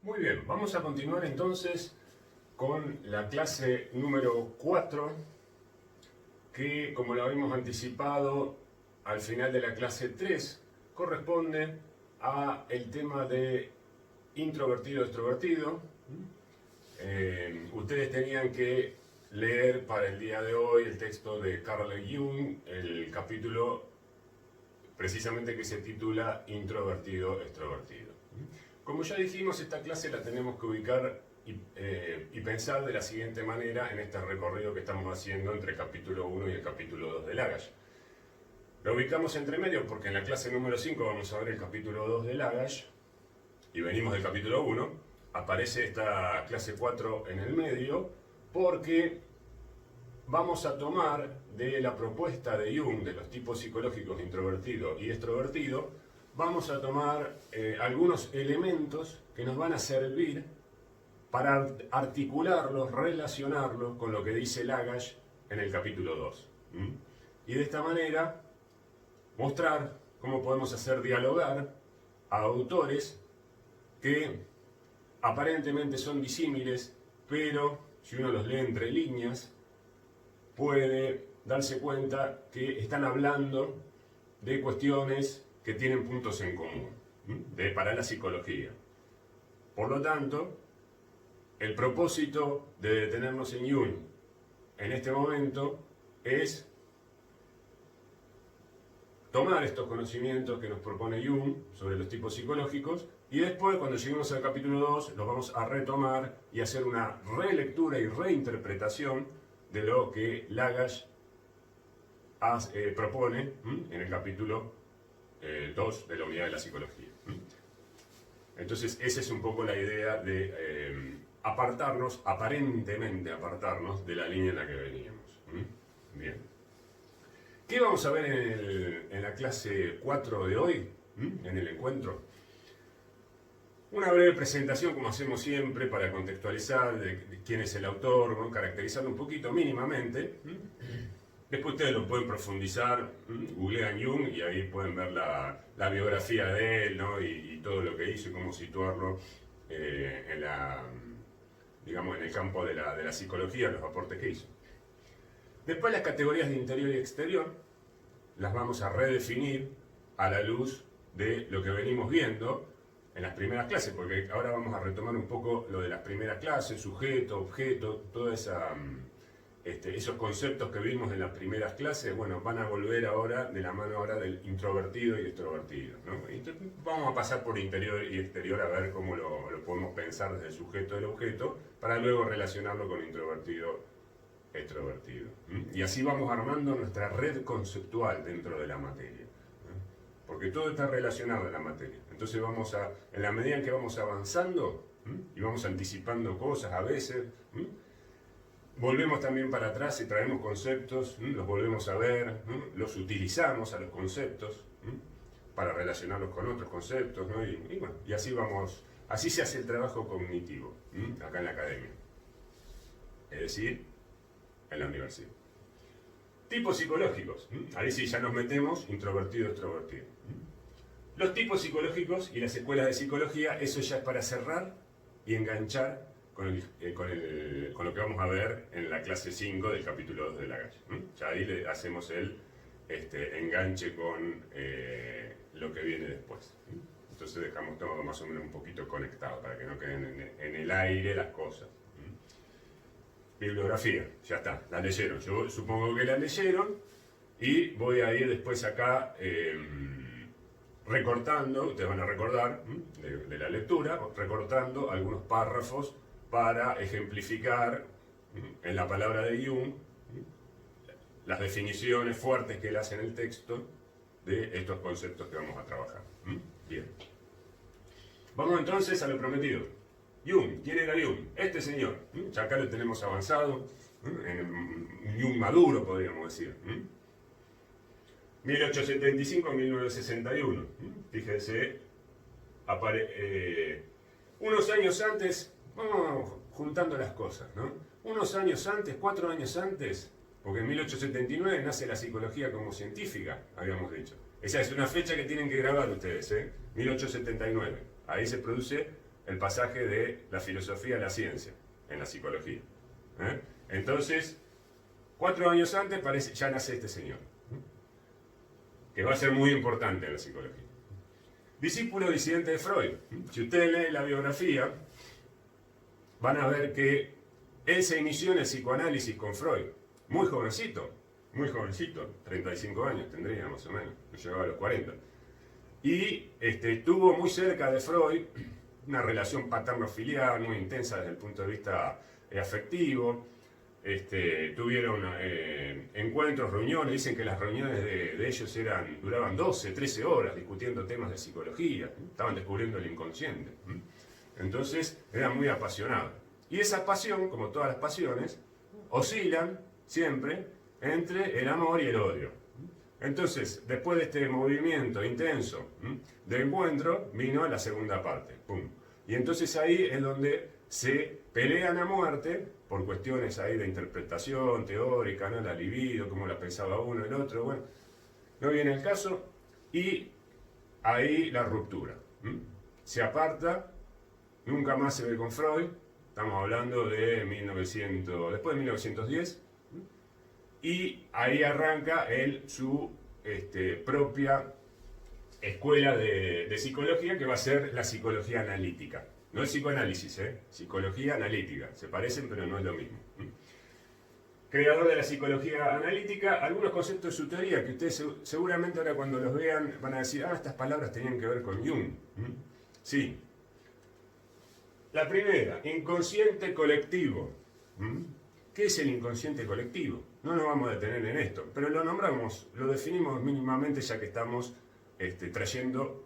Muy bien, vamos a continuar entonces con la clase número 4, que como lo habíamos anticipado al final de la clase 3, corresponde a el tema de introvertido-extrovertido. Ustedes tenían que leer para el día de hoy el texto de Carl Jung, el capítulo precisamente que se titula Introvertido-extrovertido. Como ya dijimos, esta clase la tenemos que ubicar y pensar de la siguiente manera en este recorrido que estamos haciendo entre el capítulo 1 y el capítulo 2 de Lagash. Lo ubicamos entre medio porque en la clase número 5 vamos a ver el capítulo 2 de Lagash y venimos del capítulo 1. Aparece esta clase 4 en el medio porque vamos a tomar de la propuesta de Jung de los tipos psicológicos introvertido y extrovertido, vamos a tomar algunos elementos que nos van a servir para articularlos, relacionarlos con lo que dice Lagash en el capítulo 2. Y de esta manera mostrar cómo podemos hacer dialogar a autores que aparentemente son disímiles, pero si uno los lee entre líneas, puede darse cuenta que están hablando de cuestiones que tienen puntos en común para la psicología. Por lo tanto, el propósito de detenernos en Jung en este momento es tomar estos conocimientos que nos propone Jung sobre los tipos psicológicos y después, cuando lleguemos al capítulo 2, los vamos a retomar y hacer una relectura y reinterpretación de lo que Lagash propone en el capítulo 2 de la unidad de la psicología. Entonces, esa es un poco la idea de aparentemente apartarnos de la línea en la que veníamos. Bien. ¿Qué vamos a ver en la clase 4 de hoy? En el encuentro. Una breve presentación, como hacemos siempre, para contextualizar de quién es el autor, ¿no? Caracterizarlo un poquito mínimamente. Después ustedes lo pueden profundizar, googlean Jung y ahí pueden ver la biografía de él, ¿no? y todo lo que hizo y cómo situarlo digamos, en el campo de la psicología, los aportes que hizo. Después las categorías de interior y exterior las vamos a redefinir a la luz de lo que venimos viendo en las primeras clases, porque ahora vamos a retomar un poco lo de las primeras clases, sujeto, objeto, toda esos conceptos que vimos en las primeras clases, bueno, van a volver ahora de la mano ahora del introvertido y extrovertido, ¿no? Entonces, vamos a pasar por interior y exterior a ver cómo lo podemos pensar desde el sujeto del objeto, para luego relacionarlo con introvertido, extrovertido. Y así vamos armando nuestra red conceptual dentro de la materia, porque todo está relacionado en la materia. Entonces en la medida en que vamos avanzando y vamos anticipando cosas a veces, volvemos también para atrás y traemos conceptos, los volvemos a ver, los utilizamos a los conceptos para relacionarlos con otros conceptos, ¿no? Bueno, y así se hace el trabajo cognitivo acá en la academia, es decir, en la universidad. Tipos psicológicos, ahí sí ya nos metemos introvertido, extrovertido. Los tipos psicológicos y las escuelas de psicología, eso ya es para cerrar y enganchar con lo que vamos a ver en la clase 5 del capítulo 2 de Lagash. Ya ahí le hacemos el enganche con lo que viene después. Entonces dejamos todo más o menos un poquito conectado para que no queden en el aire las cosas. Bibliografía, ya está, la leyeron. Yo supongo que la leyeron y voy a ir después acá recortando, ustedes van a recordar de la lectura, recortando algunos párrafos para ejemplificar en la palabra de Jung las definiciones fuertes que él hace en el texto de estos conceptos que vamos a trabajar. Bien. Vamos entonces a lo prometido. Jung, ¿quién era Jung? Este señor. Ya acá lo tenemos avanzado, en un Jung maduro, podríamos decir. 1875-1961. Fíjense, unos años antes, vamos juntando las cosas, ¿no? Unos años antes, 4 años antes, porque en 1879 nace la psicología como científica, habíamos dicho. Esa es una fecha que tienen que grabar ustedes, 1879. Ahí se produce el pasaje de la filosofía a la ciencia en la psicología. Entonces, 4 años antes ya nace este señor, que va a ser muy importante en la psicología. Discípulo disidente de Freud. Si ustedes leen la biografía, van a ver que él se inició en el psicoanálisis con Freud, muy jovencito, 35 años tendría más o menos, no llegaba a los 40. Y estuvo muy cerca de Freud, una relación paterno-filial muy intensa desde el punto de vista afectivo. Tuvieron encuentros, reuniones, dicen que las reuniones de ellos duraban 12, 13 horas discutiendo temas de psicología, estaban descubriendo el inconsciente. Entonces eran muy apasionados. Y esa pasión, como todas las pasiones, oscilan siempre entre el amor y el odio. Entonces, después de este movimiento intenso de encuentro, vino la segunda parte. ¡Pum! Y entonces ahí es donde se pelean a muerte por cuestiones ahí de interpretación teórica, ¿no? La libido, cómo la pensaba uno, el otro, bueno, no viene el caso, y ahí la ruptura. Se aparta, nunca más se ve con Freud, estamos hablando de después de 1910, y ahí arranca su propia escuela de psicología, que va a ser la psicología analítica. No es psicoanálisis, psicología analítica. Se parecen, pero no es lo mismo. Creador de la psicología analítica, algunos conceptos de su teoría que ustedes seguramente ahora cuando los vean van a decir, estas palabras tenían que ver con Jung. Sí. La primera, inconsciente colectivo. ¿Qué es el inconsciente colectivo? No nos vamos a detener en esto, pero lo nombramos, lo definimos mínimamente ya que estamos trayendo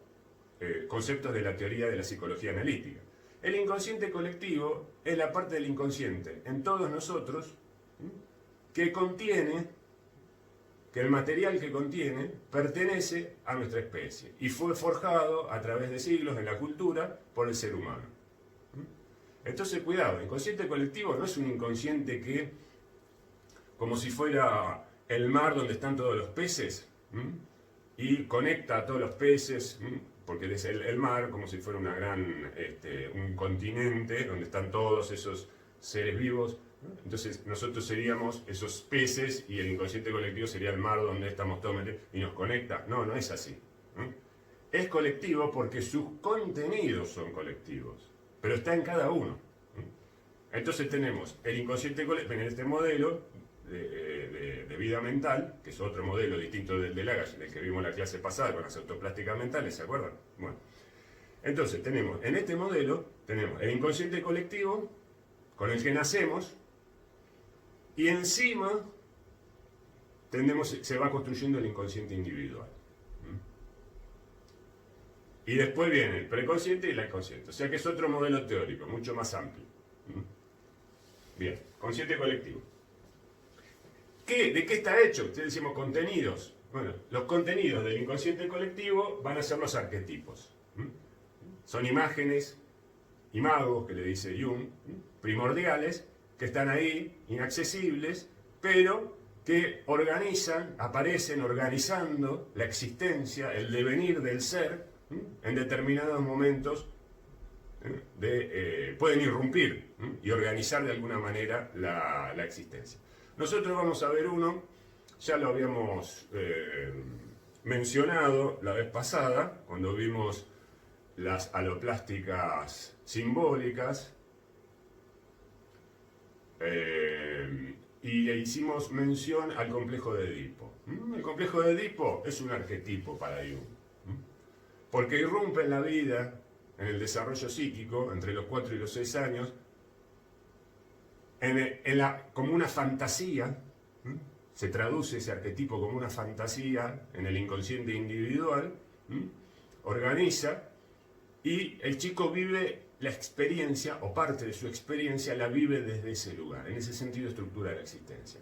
conceptos de la teoría de la psicología analítica. El inconsciente colectivo es la parte del inconsciente en todos nosotros que el material que contiene pertenece a nuestra especie y fue forjado a través de siglos en la cultura por el ser humano. Entonces, cuidado, el inconsciente colectivo no es un inconsciente que, como si fuera el mar donde están todos los peces, y conecta a todos los peces, porque es el mar como si fuera un continente donde están todos esos seres vivos. Entonces nosotros seríamos esos peces y el inconsciente colectivo sería el mar donde estamos todos metidos y nos conecta. No, no es así. Es colectivo porque sus contenidos son colectivos, pero está en cada uno. Entonces tenemos el inconsciente colectivo en este modelo de vida mental, que es otro modelo distinto del de Lagash, del que vimos en la clase pasada con las autoplásticas mentales, ¿se acuerdan? Bueno, entonces en este modelo tenemos el inconsciente colectivo con el que nacemos y encima se va construyendo el inconsciente individual. Y después viene el preconsciente y el inconsciente, o sea que es otro modelo teórico, mucho más amplio. Bien, consciente colectivo. ¿De qué está hecho? Ustedes decimos contenidos. Bueno, los contenidos del inconsciente colectivo van a ser los arquetipos. Son imágenes, imagos, que le dice Jung, primordiales, que están ahí, inaccesibles, pero que aparecen organizando la existencia, el devenir del ser, en determinados momentos pueden irrumpir y organizar de alguna manera la existencia. Nosotros vamos a ver uno, ya lo habíamos mencionado la vez pasada, cuando vimos las aloplásticas simbólicas, y le hicimos mención al complejo de Edipo. El complejo de Edipo es un arquetipo para Jung, porque irrumpe en la vida, en el desarrollo psíquico, entre los 4 y los 6 años, como una fantasía, se traduce ese arquetipo como una fantasía en el inconsciente individual, organiza, y el chico vive la experiencia, o parte de su experiencia la vive desde ese lugar, en ese sentido estructura de la existencia.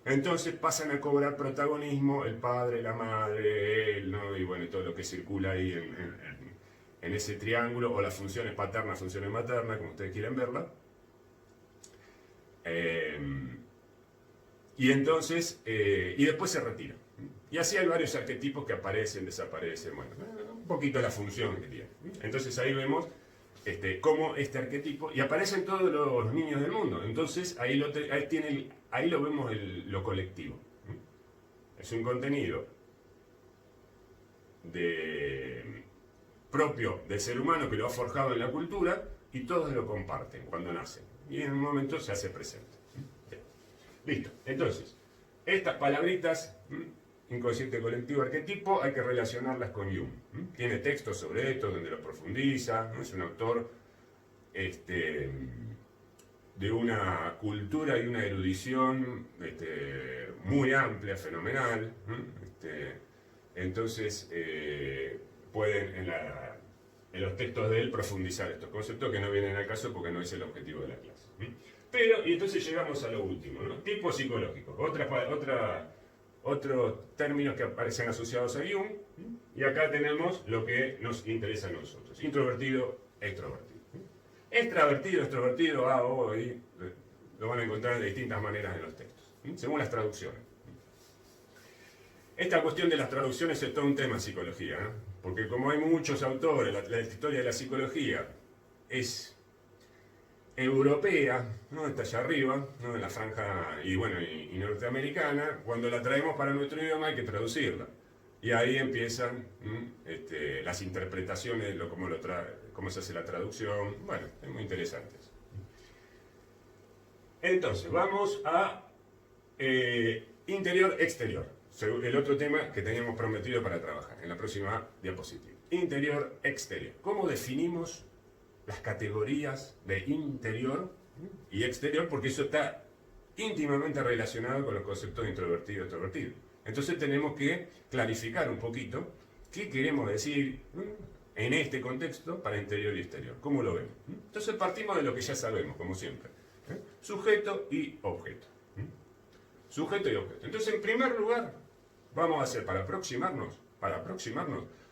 Entonces pasan a cobrar protagonismo el padre, la madre, él, ¿no? Y bueno, todo lo que circula ahí en ese triángulo, o las funciones paternas, funciones maternas, como ustedes quieran verla. Y entonces, y después se retira. Y así hay varios arquetipos que aparecen, desaparecen, bueno, un poquito la función que tiene. Entonces ahí vemos como este arquetipo, y aparecen todos los niños del mundo. Entonces ahí lo vemos lo colectivo. Es un contenido propio del ser humano que lo ha forjado en la cultura y todos lo comparten cuando nacen. Y en un momento se hace presente. Listo. Entonces, estas palabritas, inconsciente colectivo, arquetipo, hay que relacionarlas con Jung. Tiene textos sobre esto donde lo profundiza. Es un autor de una cultura y una erudición muy amplia, fenomenal. Entonces, pueden en los textos de él profundizar estos conceptos que no vienen al caso porque no es el objetivo de la clase. Y entonces llegamos a lo último, ¿no? Tipo psicológico. Otros términos que aparecen asociados a Jung. Y acá tenemos lo que nos interesa a nosotros. Introvertido, extrovertido. Extravertido, extrovertido, A, O, I, lo van a encontrar de distintas maneras en los textos, según las traducciones. Esta cuestión de las traducciones es todo un tema en psicología, ¿no? Porque como hay muchos autores, la historia de la psicología es europea, ¿no? Está allá arriba, ¿no? En la franja y norteamericana. Cuando la traemos para nuestro idioma hay que traducirla. Y ahí empiezan las interpretaciones de cómo se hace la traducción. Bueno, es muy interesante. Entonces, vamos a interior-exterior. El otro tema que teníamos prometido para trabajar en la próxima diapositiva. Interior-exterior. ¿Cómo definimos las categorías de interior y exterior? Porque eso está íntimamente relacionado con los conceptos de introvertido y extrovertido. Entonces tenemos que clarificar un poquito qué queremos decir en este contexto para interior y exterior. ¿Cómo lo vemos? Entonces partimos de lo que ya sabemos, como siempre. Sujeto y objeto. Sujeto y objeto. Entonces, en primer lugar, vamos a hacer, para aproximarnos,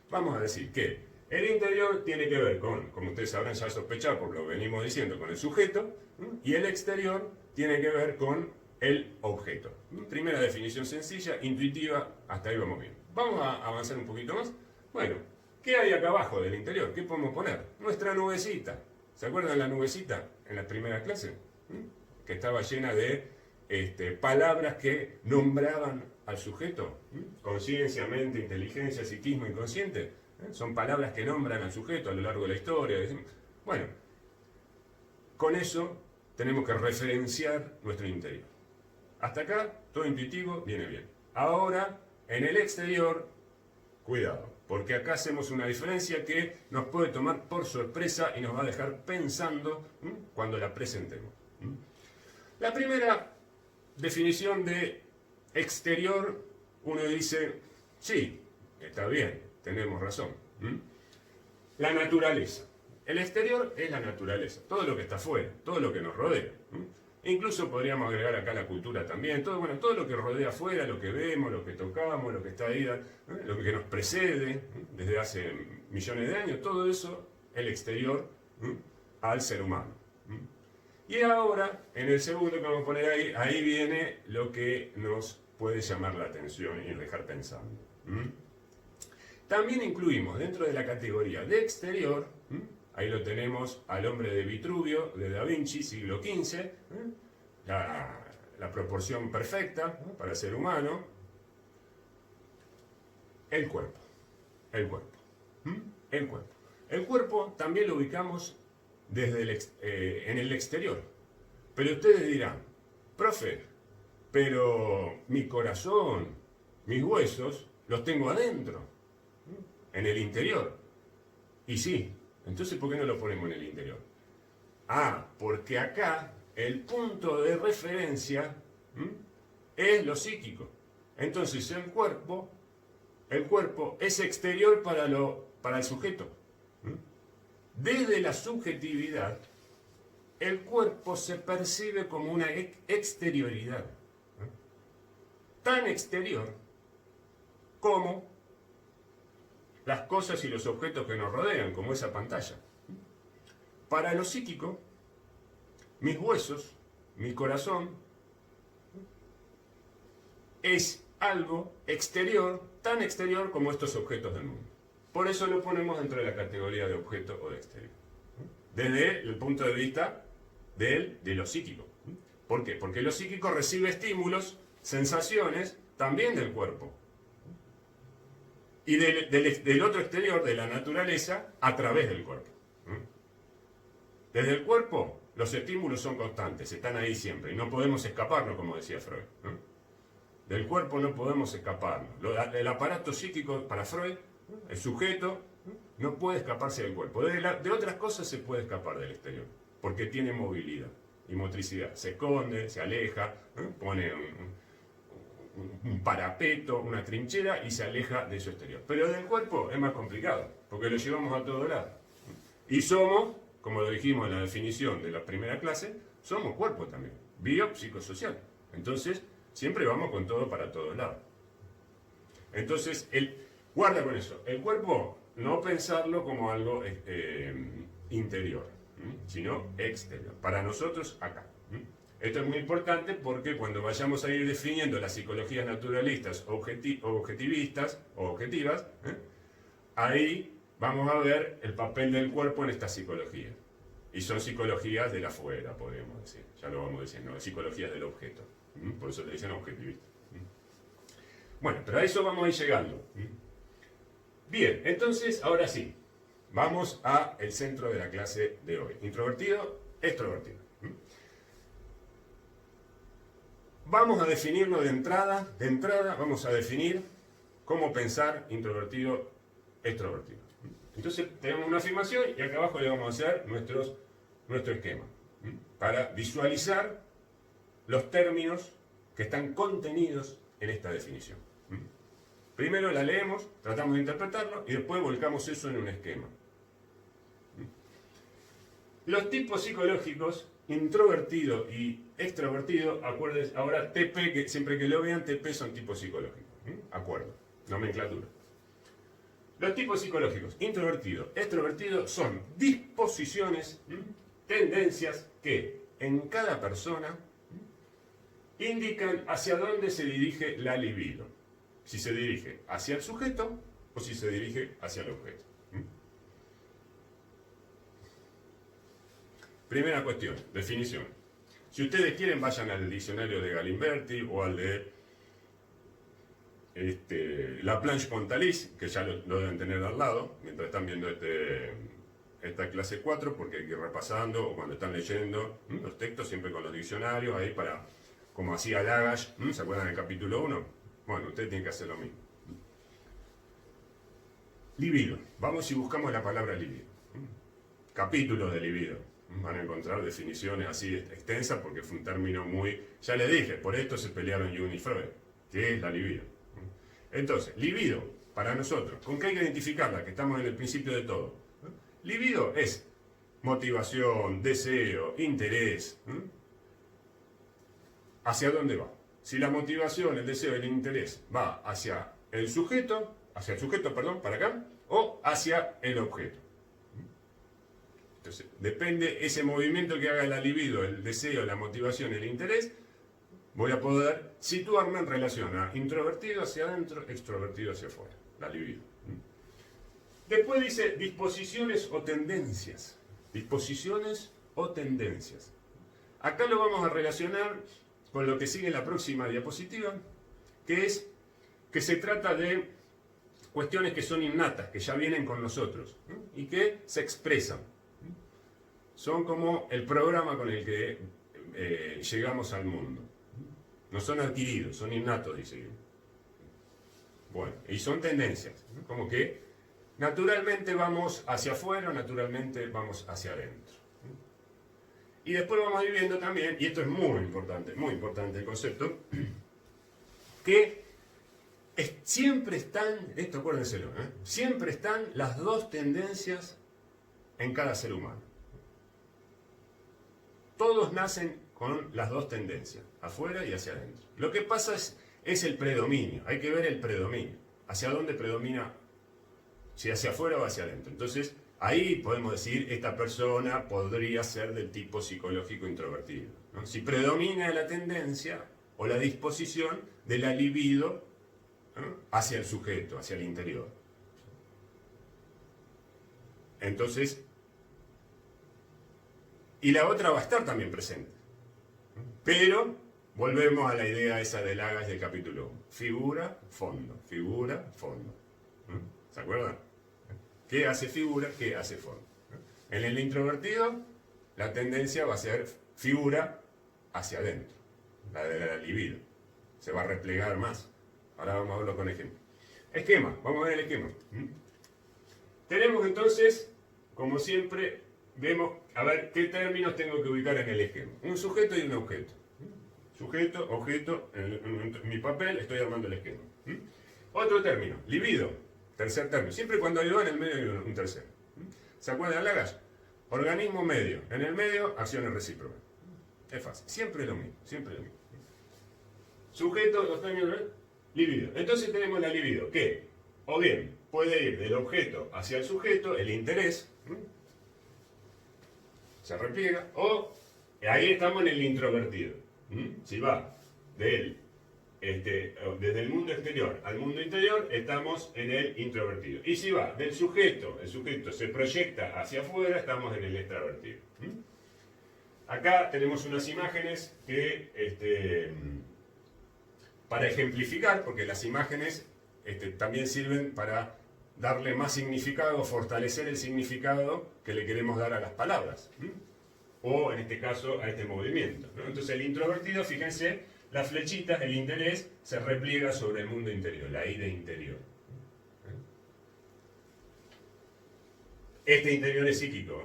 vamos a decir que el interior tiene que ver con, como ustedes sabrán ya sospechar por lo que venimos diciendo, con el sujeto, y el exterior tiene que ver con el objeto. Primera definición sencilla, intuitiva, hasta ahí vamos bien. Vamos a avanzar un poquito más. Bueno, ¿qué hay acá abajo del interior? ¿Qué podemos poner? Nuestra nubecita. ¿Se acuerdan la nubecita en la primera clase? Que estaba llena de palabras que nombraban al sujeto. Conciencia, mente, inteligencia, psiquismo, inconsciente. Son palabras que nombran al sujeto a lo largo de la historia. Bueno, con eso tenemos que referenciar nuestro interior. Hasta acá, todo intuitivo, viene bien. Ahora, en el exterior, cuidado, porque acá hacemos una diferencia que nos puede tomar por sorpresa y nos va a dejar pensando cuando la presentemos. La primera definición de exterior, uno dice, sí, está bien, tenemos razón. La naturaleza. El exterior es la naturaleza, todo lo que está afuera, todo lo que nos rodea. Incluso podríamos agregar acá la cultura también, todo lo que rodea afuera, lo que vemos, lo que tocamos, lo que está ahí, lo que nos precede desde hace millones de años, todo eso, el exterior al ser humano. Y ahora, en el segundo que vamos a poner ahí viene lo que nos puede llamar la atención y dejar pensando. También incluimos dentro de la categoría de exterior, ahí lo tenemos al hombre de Vitruvio, de Da Vinci, siglo XV, la proporción perfecta para el ser humano, el cuerpo. El cuerpo también lo ubicamos en el exterior. Pero ustedes dirán, profe, pero mi corazón, mis huesos, los tengo adentro, en el interior. Y sí, entonces ¿por qué no lo ponemos en el interior? Porque acá el punto de referencia es lo psíquico. Entonces el cuerpo es exterior para el sujeto. Desde la subjetividad, el cuerpo se percibe como una exterioridad. Tan exterior como las cosas y los objetos que nos rodean, como esa pantalla. Para lo psíquico, mis huesos, mi corazón, es algo exterior, tan exterior como estos objetos del mundo. Por eso lo ponemos dentro de la categoría de objeto o de exterior. desde el punto de vista de lo psíquico. ¿Por qué? Porque lo psíquico recibe estímulos, sensaciones, también del cuerpo. Y del otro exterior, de la naturaleza, a través del cuerpo. Desde el cuerpo, los estímulos son constantes, están ahí siempre, y no podemos escaparnos, como decía Freud. Del cuerpo no podemos escaparnos. El aparato psíquico, para Freud, el sujeto, no puede escaparse del cuerpo. De otras cosas se puede escapar del exterior, porque tiene movilidad y motricidad. Se esconde, se aleja, pone un parapeto, una trinchera y se aleja de su exterior. Pero del cuerpo es más complicado, porque lo llevamos a todo lado. Y somos, como lo dijimos en la definición de la primera clase, somos cuerpo también, biopsicosocial. Entonces, siempre vamos con todo para todos lados. Entonces, guarda con eso, el cuerpo no pensarlo como algo interior, sino exterior, para nosotros acá. Esto es muy importante porque cuando vayamos a ir definiendo las psicologías naturalistas objetivistas o objetivas, ahí vamos a ver el papel del cuerpo en estas psicologías. Y son psicologías del afuera, podríamos decir. Ya lo vamos diciendo, psicologías del objeto. Por eso le dicen objetivistas. Bueno, pero a eso vamos a ir llegando. Bien, entonces, ahora sí, vamos al centro de la clase de hoy. Introvertido, extrovertido. Vamos a definirlo de entrada. De entrada vamos a definir cómo pensar introvertido, extrovertido. Entonces tenemos una afirmación y acá abajo le vamos a hacer nuestro esquema para visualizar los términos que están contenidos en esta definición. Primero la leemos, tratamos de interpretarlo y después volcamos eso en un esquema. Los tipos psicológicos, introvertido y extrovertido, acuérdense, ahora TP, que siempre que lo vean, TP son tipos psicológicos. Acuerdo, nomenclatura. Los tipos psicológicos, introvertido, extrovertido, son disposiciones, tendencias que en cada persona indican hacia dónde se dirige la libido. Si se dirige hacia el sujeto o si se dirige hacia el objeto. Primera cuestión, definición. Si ustedes quieren, vayan al diccionario de Galimberti o al de Laplanche-Pontalis, que ya lo deben tener al lado, mientras están viendo esta clase 4, porque hay que ir repasando, o cuando están leyendo los textos, siempre con los diccionarios, ahí para, como hacía Lagash, ¿se acuerdan del capítulo 1? Bueno, ustedes tienen que hacer lo mismo. Libido. Vamos y buscamos la palabra libido. Capítulos de libido. Van a encontrar definiciones así extensas porque fue un término muy... Ya les dije, por esto se pelearon Jung y Freud, que es la libido. Entonces, libido, para nosotros, ¿con qué hay que identificarla? Que estamos en el principio de todo. Libido es motivación, deseo, interés. ¿Hacia dónde va? Si la motivación, el deseo, el interés va hacia el sujeto, para acá, o hacia el objeto. Entonces, depende ese movimiento que haga la libido, el deseo, la motivación, el interés, voy a poder situarme en relación a introvertido hacia adentro, extrovertido hacia afuera, la libido. Después dice disposiciones o tendencias. Disposiciones o tendencias. Acá lo vamos a relacionar con lo que sigue en la próxima diapositiva, que es que se trata de cuestiones que son innatas, que ya vienen con nosotros, y que se expresan. Son como el programa con el que llegamos al mundo. No son adquiridos, son innatos, dice. Bueno, y son tendencias, como que naturalmente vamos hacia afuera, naturalmente vamos hacia adentro. Y después vamos a ir viendo también, y esto es muy importante el concepto, que siempre están, esto acuérdenselo, siempre están las dos tendencias en cada ser humano. Todos nacen con las dos tendencias, afuera y hacia adentro. Lo que pasa es el predominio, hay que ver el predominio, hacia dónde predomina, si hacia afuera o hacia adentro. Entonces, ahí podemos decir, esta persona podría ser del tipo psicológico introvertido, ¿no? Si predomina la tendencia o la disposición de la libido, ¿no?, hacia el sujeto, hacia el interior. Entonces, y la otra va a estar también presente. Pero volvemos a la idea esa de Lagash del capítulo 1. Figura, fondo, figura, fondo. ¿Se acuerdan? ¿Qué hace figura? ¿Qué hace fondo? En el introvertido, la tendencia va a ser figura hacia adentro, la de la libido. Se va a replegar más. Ahora vamos a verlo con ejemplo. Esquema, vamos a ver el esquema. Tenemos entonces, como siempre, vemos, a ver, qué términos tengo que ubicar en el esquema. Un sujeto y un objeto. Sujeto, objeto, en mi papel estoy armando el esquema. Otro término, libido, tercer término. Siempre cuando hay dos en el medio hay un tercero. ¿Se acuerdan de Lagash? Organismo medio. En el medio, acciones recíprocas. Es fácil. Siempre lo mismo. Siempre lo mismo. Sujeto, los términos, libido. Entonces tenemos la libido, que o bien puede ir del objeto hacia el sujeto, el interés, se repliega, o ahí estamos en el introvertido. Si va desde el mundo exterior al mundo interior, estamos en el introvertido. Y si va del sujeto, el sujeto se proyecta hacia afuera, estamos en el extravertido. Acá tenemos unas imágenes que, para ejemplificar, porque las imágenes también sirven para darle más significado, fortalecer el significado que le queremos dar a las palabras. O en este caso a este movimiento, ¿no? Entonces el introvertido, fíjense, las flechitas, el interés, se repliega sobre el mundo interior, la ida interior. Este interior es psíquico,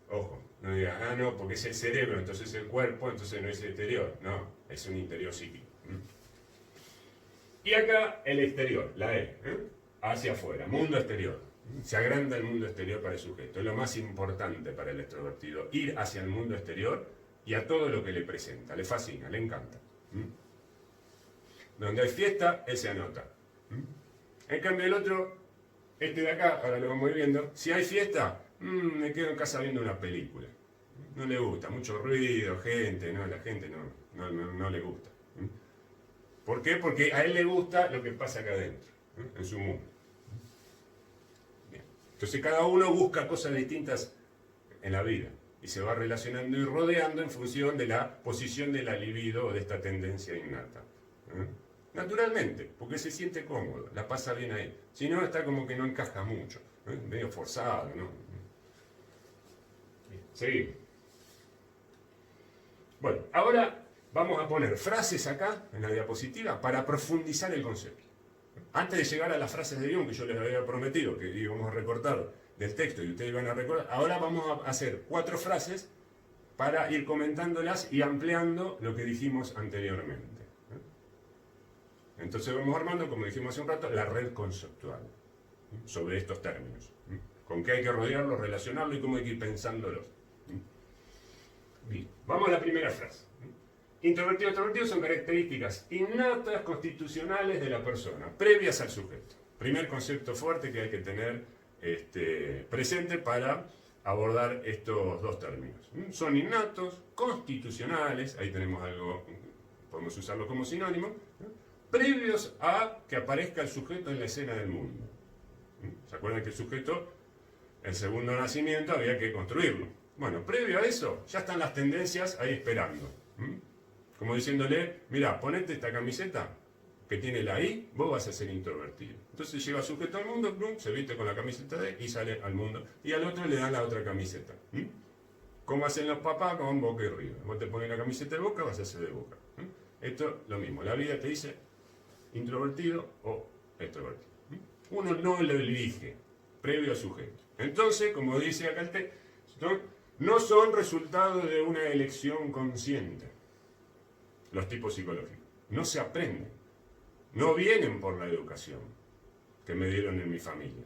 ojo, no digan, no, porque es el cerebro, entonces el cuerpo, entonces no es el exterior, no, es un interior psíquico. Y acá el exterior, la E, hacia afuera, mundo exterior. Se agranda el mundo exterior para el sujeto. Es lo más importante para el extrovertido, ir hacia el mundo exterior y a todo lo que le presenta. Le fascina, le encanta. Donde hay fiesta, él se anota. En cambio el otro, este de acá, ahora lo vamos a ir viendo, si hay fiesta, me quedo en casa viendo una película. No le gusta, mucho ruido, gente, no, la gente no le gusta. ¿Por qué? Porque a él le gusta lo que pasa acá adentro, en su mundo. Entonces cada uno busca cosas distintas en la vida y se va relacionando y rodeando en función de la posición de la libido o de esta tendencia innata. Naturalmente, porque se siente cómodo, la pasa bien ahí. Si no, está como que no encaja mucho, medio forzado, ¿no? Seguimos. Bueno, ahora vamos a poner frases acá en la diapositiva para profundizar el concepto. Antes de llegar a las frases de Jung, que yo les había prometido que íbamos a recortar del texto y ustedes van a recordar, ahora vamos a hacer 4 frases para ir comentándolas y ampliando lo que dijimos anteriormente. Entonces vamos armando, como dijimos hace un rato, la red conceptual sobre estos términos. Con qué hay que rodearlos, relacionarlos y cómo hay que ir pensándolos. Bien, vamos a la primera frase. Introvertido y extrovertido son características innatas, constitucionales de la persona, previas al sujeto. Primer concepto fuerte que hay que tener presente para abordar estos dos términos. Son innatos, constitucionales, ahí tenemos algo, podemos usarlo como sinónimo, previos a que aparezca el sujeto en la escena del mundo. ¿Se acuerdan que el sujeto, el segundo nacimiento, había que construirlo? Bueno, previo a eso, ya están las tendencias ahí esperando. Como diciéndole, mira, ponete esta camiseta que tiene la I, vos vas a ser introvertido. Entonces llega sujeto al mundo, se viste con la camiseta de y sale al mundo. Y al otro le dan la otra camiseta. ¿Cómo hacen los papás? Con Boca y River. Vos te pones la camiseta de Boca, vas a ser de Boca. Esto lo mismo, la vida te dice introvertido o extrovertido. Uno no lo elige, previo al sujeto. Entonces, como dice acá el texto, no son resultado de una elección consciente. Los tipos psicológicos. No se aprenden. No vienen por la educación que me dieron en mi familia.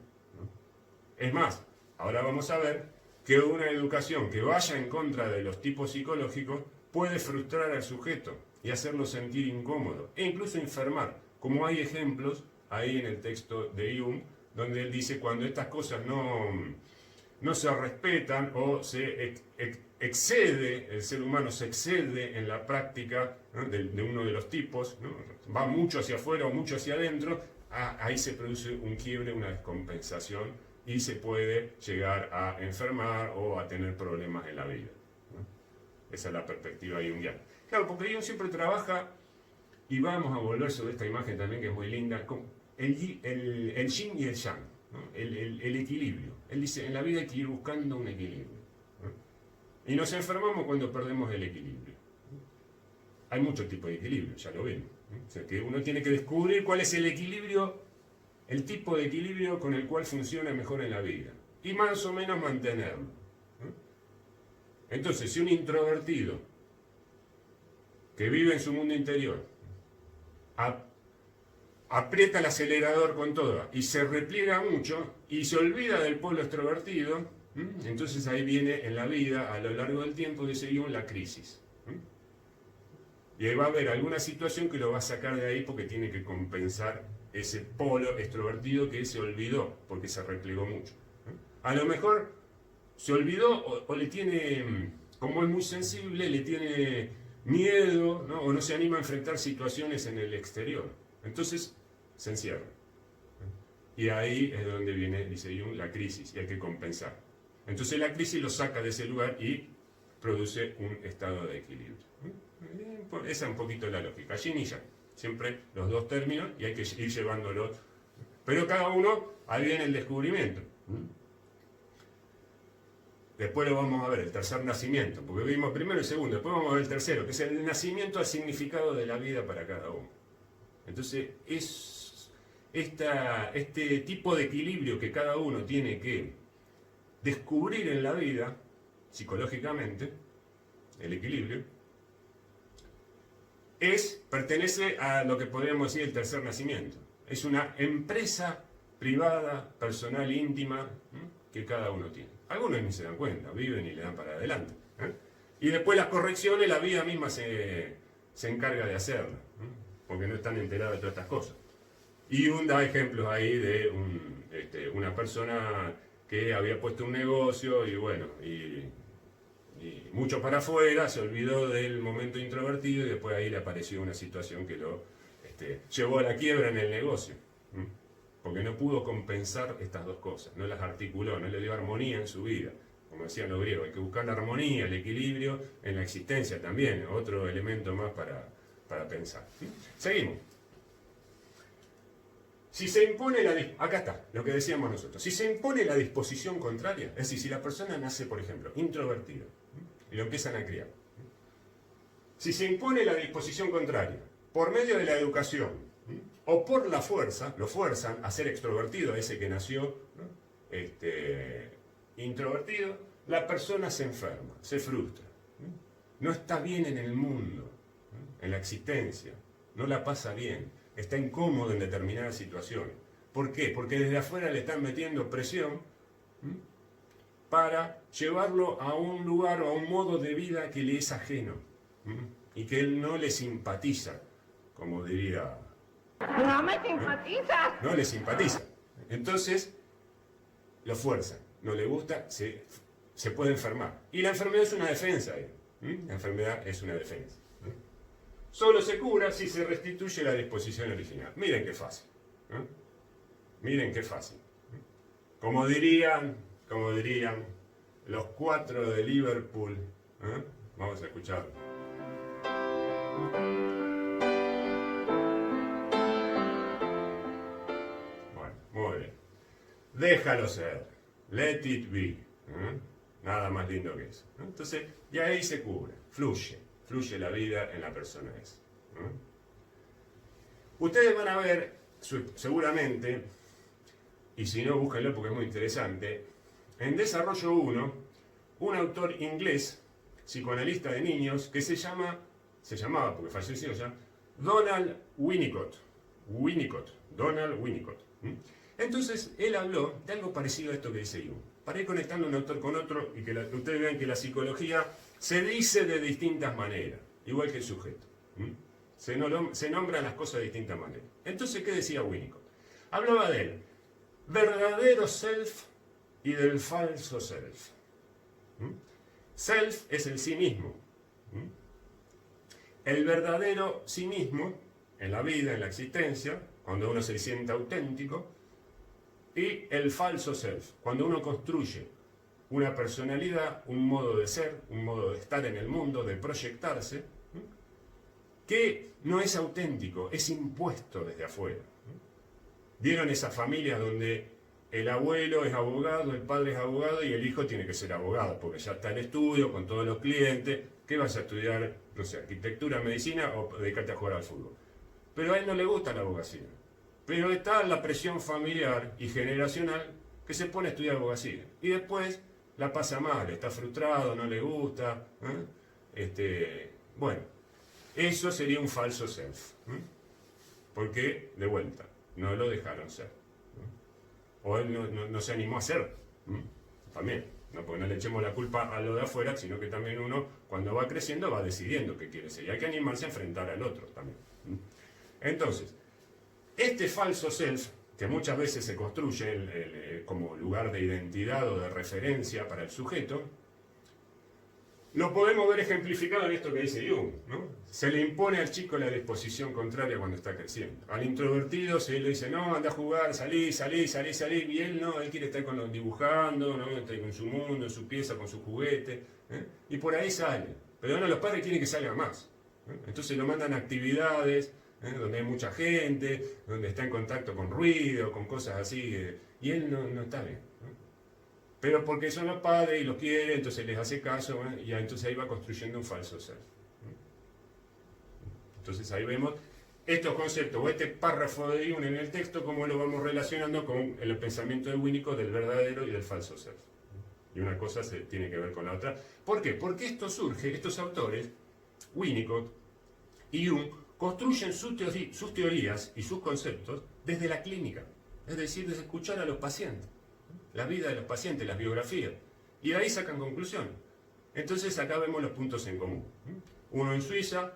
Es más, ahora vamos a ver que una educación que vaya en contra de los tipos psicológicos puede frustrar al sujeto y hacerlo sentir incómodo e incluso enfermar, como hay ejemplos ahí en el texto de Jung, donde él dice cuando estas cosas no se respetan o se excede, el ser humano se excede en la práctica, ¿no?, de uno de los tipos, ¿no?, va mucho hacia afuera o mucho hacia adentro, ahí se produce un quiebre, una descompensación y se puede llegar a enfermar o a tener problemas en la vida, ¿no? Esa es la perspectiva junguiana. Claro, porque Jung siempre trabaja, y vamos a volver sobre esta imagen también que es muy linda, con el yin y el yang, ¿no? El equilibrio. Él dice, en la vida hay que ir buscando un equilibrio, ¿no? Y nos enfermamos cuando perdemos el equilibrio. Hay muchos tipos de equilibrio, ya lo ven, ¿no? O sea, que uno tiene que descubrir cuál es el equilibrio, el tipo de equilibrio con el cual funciona mejor en la vida. Y más o menos mantenerlo, ¿no? Entonces, si un introvertido que vive en su mundo interior aprieta el acelerador con todo y se repliega mucho y se olvida del polo extrovertido, entonces ahí viene en la vida, a lo largo del tiempo, dice Jung, la crisis. Y ahí va a haber alguna situación que lo va a sacar de ahí porque tiene que compensar ese polo extrovertido que se olvidó porque se replegó mucho. A lo mejor se olvidó o le tiene, como es muy sensible, le tiene miedo, ¿no? O no se anima a enfrentar situaciones en el exterior. Entonces se encierra. Y ahí es donde viene, dice Jung, la crisis y hay que compensar. Entonces la crisis lo saca de ese lugar y produce un estado de equilibrio. Esa es un poquito la lógica. Yin y yang. Siempre los dos términos y hay que ir llevándolos. Pero cada uno, ahí viene el descubrimiento. Después lo vamos a ver, el tercer nacimiento, porque vimos primero y segundo, después vamos a ver el tercero, que es el nacimiento al significado de la vida para cada uno. Entonces, es este tipo de equilibrio que cada uno tiene que descubrir en la vida, psicológicamente, el equilibrio, pertenece a lo que podríamos decir el tercer nacimiento. Es una empresa privada, personal, íntima, que cada uno tiene. Algunos ni se dan cuenta, viven y le dan para adelante. Y después las correcciones la vida misma se encarga de hacerlas, porque no están enterados de todas estas cosas. Y Jung da ejemplos ahí de una persona que había puesto un negocio y bueno, y mucho para afuera, se olvidó del momento introvertido y después ahí le apareció una situación que lo llevó a la quiebra en el negocio. Porque no pudo compensar estas dos cosas, no las articuló, no le dio armonía en su vida. Como decían los griegos, hay que buscar la armonía, el equilibrio en la existencia también, otro elemento más para pensar. Seguimos. Si se impone acá está, lo que decíamos nosotros, si se impone la disposición contraria, es decir, si la persona nace, por ejemplo, introvertida, y lo empiezan a criar, si se impone la disposición contraria, por medio de la educación, o por la fuerza, lo fuerzan a ser extrovertido, a ese que nació, ¿no? Introvertido, la persona se enferma, se frustra, no está bien en el mundo, en la existencia, no la pasa bien, está incómodo en determinadas situaciones. ¿Por qué? Porque desde afuera le están metiendo presión para llevarlo a un lugar o a un modo de vida que le es ajeno y que él no le simpatiza, como diría... No me simpatizas. No le simpatiza. Entonces, lo fuerzan. No le gusta, se puede enfermar. Y la enfermedad es una defensa. La enfermedad es una defensa. Solo se cura si se restituye la disposición original. Miren qué fácil. Miren qué fácil. Como dirían los 4 de Liverpool. Vamos a escucharlo. Muy bien. Déjalo ser. Let it be. Nada más lindo que eso. Entonces, y ahí se cubre. Fluye la vida en la persona esa. Ustedes van a ver, seguramente, y si no, búsquenlo porque es muy interesante, en Desarrollo 1, un autor inglés, psicoanalista de niños, que se llamaba, porque falleció ya, Donald Winnicott. Donald Winnicott. Entonces, él habló de algo parecido a esto que dice Jung. Para ir conectando un autor con otro y que ustedes vean que la psicología se dice de distintas maneras, igual que el sujeto. Se nombran las cosas de distintas maneras. Entonces, ¿qué decía Winnicott? Hablaba del verdadero self y del falso self. Self es el sí mismo. El verdadero sí mismo, en la vida, en la existencia, cuando uno se siente auténtico, y el falso self, cuando uno construye una personalidad, un modo de ser, un modo de estar en el mundo, de proyectarse, que no es auténtico, es impuesto desde afuera. ¿Vieron esas familias donde el abuelo es abogado, el padre es abogado y el hijo tiene que ser abogado, porque ya está en estudio con todos los clientes, que vas a estudiar, no sé, arquitectura, medicina o dedicarte a jugar al fútbol? Pero a él no le gusta la abogacía. Pero está la presión familiar y generacional que se pone a estudiar abogacía. Y después la pasa mal, está frustrado, no le gusta. Bueno, eso sería un falso self. Porque, de vuelta, no lo dejaron ser. O él no se animó a ser. También. No, porque no le echemos la culpa a lo de afuera, sino que también uno, cuando va creciendo, va decidiendo qué quiere ser. Y hay que animarse a enfrentar al otro también. Entonces, este falso self, que muchas veces se construye como lugar de identidad o de referencia para el sujeto, lo podemos ver ejemplificado en esto que dice Jung, ¿no? Se le impone al chico la disposición contraria cuando está creciendo. Al introvertido se le dice, no, anda a jugar, salí, y él no, él quiere estar dibujando, ¿no? Está con su mundo, en su pieza, con su juguete, y por ahí sale. Pero ahora los padres quieren que salga más. Entonces lo mandan a actividades, donde hay mucha gente, donde está en contacto con ruido, con cosas así, y él no está bien. Pero porque son los padres y los quiere, entonces les hace caso, y entonces ahí va construyendo un falso ser. Entonces ahí vemos estos conceptos, o este párrafo de Jung en el texto, cómo lo vamos relacionando con el pensamiento de Winnicott del verdadero y del falso ser. Y una cosa tiene que ver con la otra. ¿Por qué? Porque esto surge, estos autores, Winnicott y Jung, construyen sus teorías y sus conceptos desde la clínica, es decir, desde escuchar a los pacientes, la vida de los pacientes, las biografías, y de ahí sacan conclusiones. Entonces acá vemos los puntos en común. Uno en Suiza,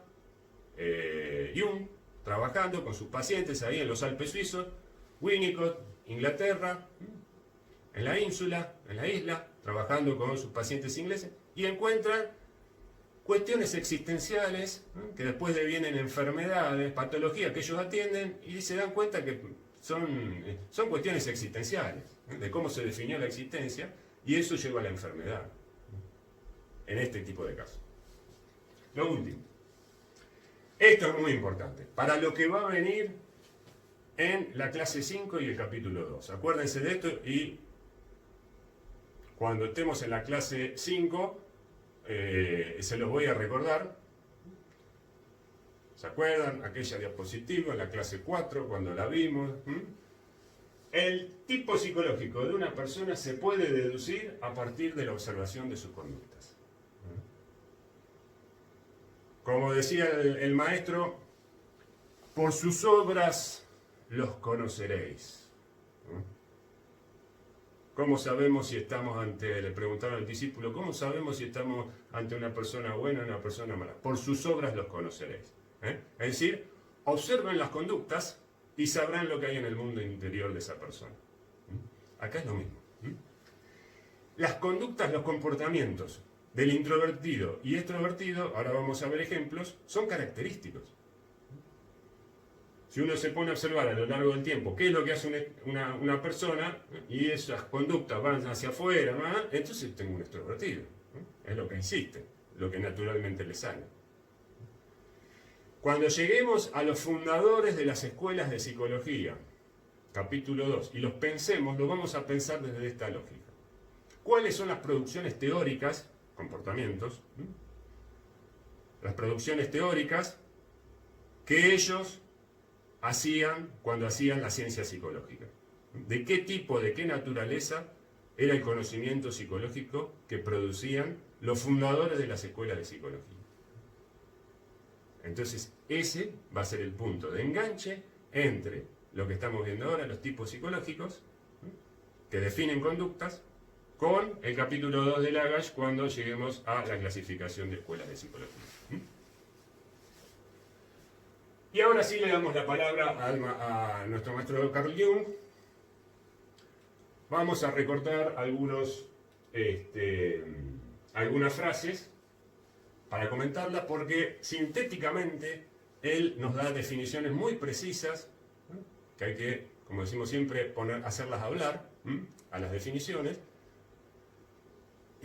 Jung, trabajando con sus pacientes ahí en los Alpes suizos, Winnicott, Inglaterra, en la ínsula, en la isla, trabajando con sus pacientes ingleses, y encuentran cuestiones existenciales, que después devienen enfermedades, patologías que ellos atienden, y se dan cuenta que son cuestiones existenciales, de cómo se definió la existencia, y eso lleva a la enfermedad, en este tipo de casos. Lo último. Esto es muy importante, para lo que va a venir en la clase 5 y el capítulo 2. Acuérdense de esto y cuando estemos en la clase 5, se los voy a recordar. ¿Se acuerdan? Aquella diapositiva en la clase 4, cuando la vimos. El tipo psicológico de una persona se puede deducir a partir de la observación de sus conductas. Como decía el maestro, por sus obras los conoceréis. ¿Cómo sabemos si estamos le preguntaron al discípulo, ¿cómo sabemos si estamos ante una persona buena o una persona mala? Por sus obras los conoceréis. Es decir, observen las conductas y sabrán lo que hay en el mundo interior de esa persona. Acá es lo mismo. Las conductas, los comportamientos del introvertido y extrovertido, ahora vamos a ver ejemplos, son característicos. Si uno se pone a observar a lo largo del tiempo qué es lo que hace una persona y esas conductas van hacia afuera, ¿no? Entonces tengo un extrovertido. Es lo que insiste, lo que naturalmente le sale. Cuando lleguemos a los fundadores de las escuelas de psicología, capítulo 2, y los pensemos, lo vamos a pensar desde esta lógica. ¿Cuáles son las producciones teóricas, comportamientos, las producciones teóricas que ellos hacían cuando hacían la ciencia psicológica? ¿De qué tipo, de qué naturaleza era el conocimiento psicológico que producían los fundadores de las escuelas de psicología? Entonces, ese va a ser el punto de enganche entre lo que estamos viendo ahora, los tipos psicológicos, que definen conductas, con el capítulo 2 de Lagash, cuando lleguemos a la clasificación de escuelas de psicología. Y ahora sí le damos la palabra a nuestro maestro Carl Jung. Vamos a recortar algunas frases para comentarlas, porque sintéticamente él nos da definiciones muy precisas, que hay que, como decimos siempre, hacerlas hablar a las definiciones,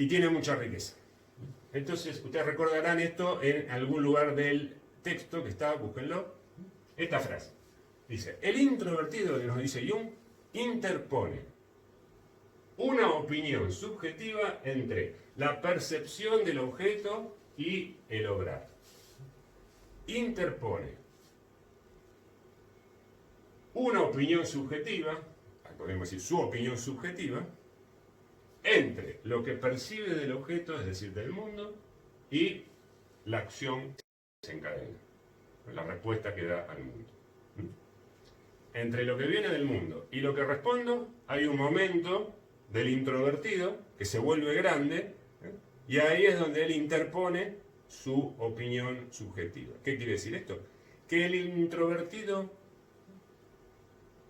y tiene mucha riqueza. Entonces, ustedes recordarán esto en algún lugar del texto que está, búsquenlo, esta frase. Dice, el introvertido, que nos dice Jung, interpone una opinión subjetiva entre la percepción del objeto y el obrar. Interpone una opinión subjetiva, podemos decir su opinión subjetiva, entre lo que percibe del objeto, es decir, del mundo, y la acción que desencadena, la respuesta que da al mundo. Entre lo que viene del mundo y lo que respondo, hay un momento del introvertido que se vuelve grande, y ahí es donde él interpone su opinión subjetiva. ¿Qué quiere decir esto? Que el introvertido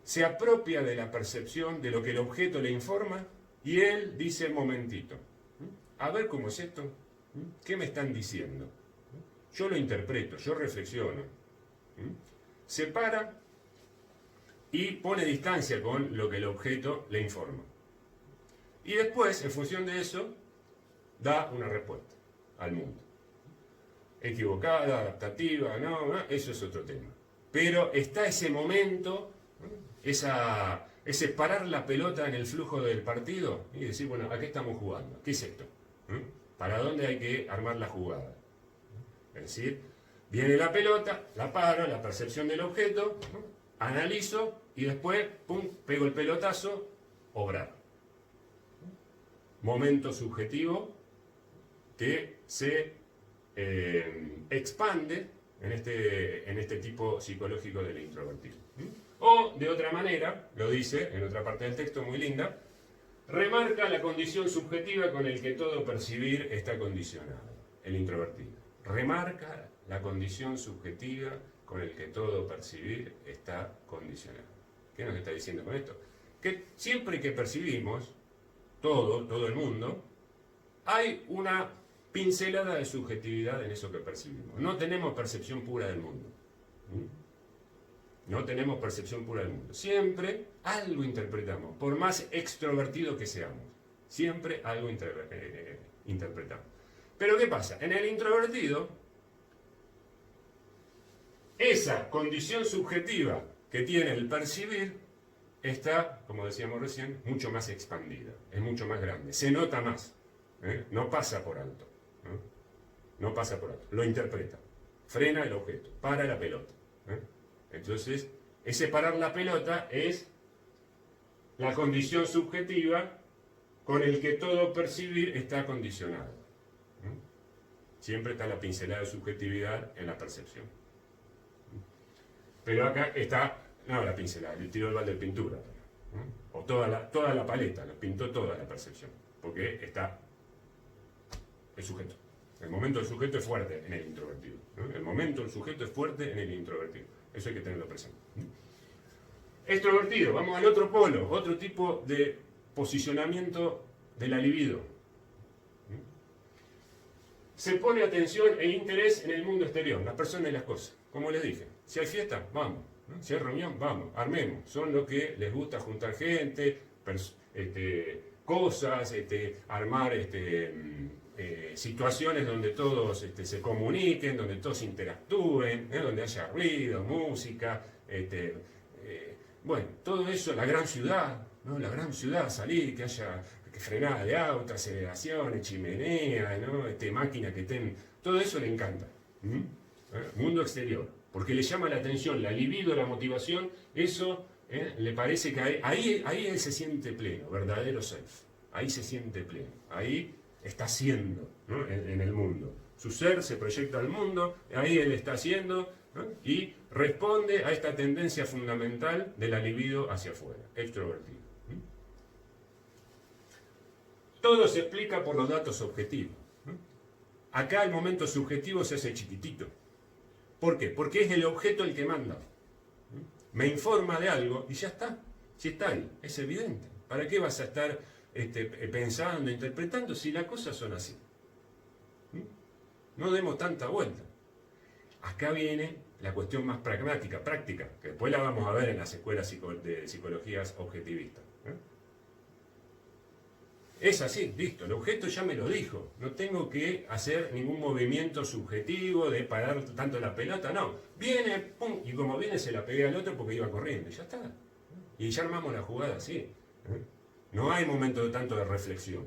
se apropia de la percepción de lo que el objeto le informa y él dice, momentito, a ver cómo es esto, ¿qué me están diciendo? Yo lo interpreto, yo reflexiono. Se para y pone distancia con lo que el objeto le informa. Y después, en función de eso, da una respuesta al mundo. Equivocada, adaptativa, no, eso es otro tema. Pero está ese momento, ese parar la pelota en el flujo del partido y decir, bueno, ¿a qué estamos jugando? ¿Qué es esto? ¿Para dónde hay que armar la jugada? Es decir, viene la pelota, la paro, la percepción del objeto, analizo y después, pum, pego el pelotazo, obrar. Momento subjetivo que se expande en este tipo psicológico del introvertido. O, de otra manera, lo dice en otra parte del texto muy linda, remarca la condición subjetiva con el que todo percibir está condicionado, el introvertido. Remarca la condición subjetiva con el que todo percibir está condicionado. ¿Qué nos está diciendo con esto? Que siempre que percibimos, todo el mundo, hay una pincelada de subjetividad en eso que percibimos. No tenemos percepción pura del mundo. No tenemos percepción pura del mundo. Siempre algo interpretamos, por más extrovertido que seamos. Siempre algo interpretamos. Pero ¿qué pasa? En el introvertido, esa condición subjetiva que tiene el percibir está, como decíamos recién, mucho más expandida, es mucho más grande, se nota más, no pasa por alto, no pasa por alto, lo interpreta, frena el objeto, para la pelota. Entonces, ese parar la pelota es la condición subjetiva con el que todo percibir está condicionado. Siempre está la pincelada de subjetividad en la percepción. Pero acá está, no la pincelada, el tiro del balde de pintura. O toda la paleta, la pintó toda la percepción. Porque está el sujeto. El momento del sujeto es fuerte en el introvertido. El momento del sujeto es fuerte en el introvertido. Eso hay que tenerlo presente. Extrovertido, vamos al otro polo, otro tipo de posicionamiento de la libido. Se pone atención e interés en el mundo exterior, las personas y las cosas. Como les dije, si hay fiesta, vamos. Si hay reunión, vamos, armemos. Son los que les gusta juntar gente, cosas, armar situaciones donde todos se comuniquen, donde todos interactúen, donde haya ruido, música, bueno, todo eso, la gran ciudad, ¿no? La gran ciudad, salir, que haya frenada de auto, aceleraciones, chimenea, ¿no? Máquina que estén, todo eso le encanta. Mundo exterior, porque le llama la atención, la libido, la motivación, eso le parece que ahí él se siente pleno, verdadero self, ahí se siente pleno, ahí está siendo, ¿no? en el mundo. Su ser se proyecta al mundo, ahí él está haciendo, ¿no? Y responde a esta tendencia fundamental de la libido hacia afuera, extrovertido. Todo se explica por los datos objetivos. Acá el momento subjetivo se hace chiquitito. ¿Por qué? Porque es el objeto el que manda. Me informa de algo y ya está. Si está ahí, es evidente. ¿Para qué vas a estar pensando, interpretando si las cosas son así? No demos tanta vuelta. Acá viene la cuestión más pragmática, práctica, que después la vamos a ver en las escuelas de psicologías objetivistas. Es así, listo, el objeto ya me lo dijo. No tengo que hacer ningún movimiento subjetivo de parar tanto la pelota, no. Viene, pum, y como viene se la pegué al otro porque iba corriendo, y ya está. Y ya armamos la jugada así. No hay momento tanto de reflexión.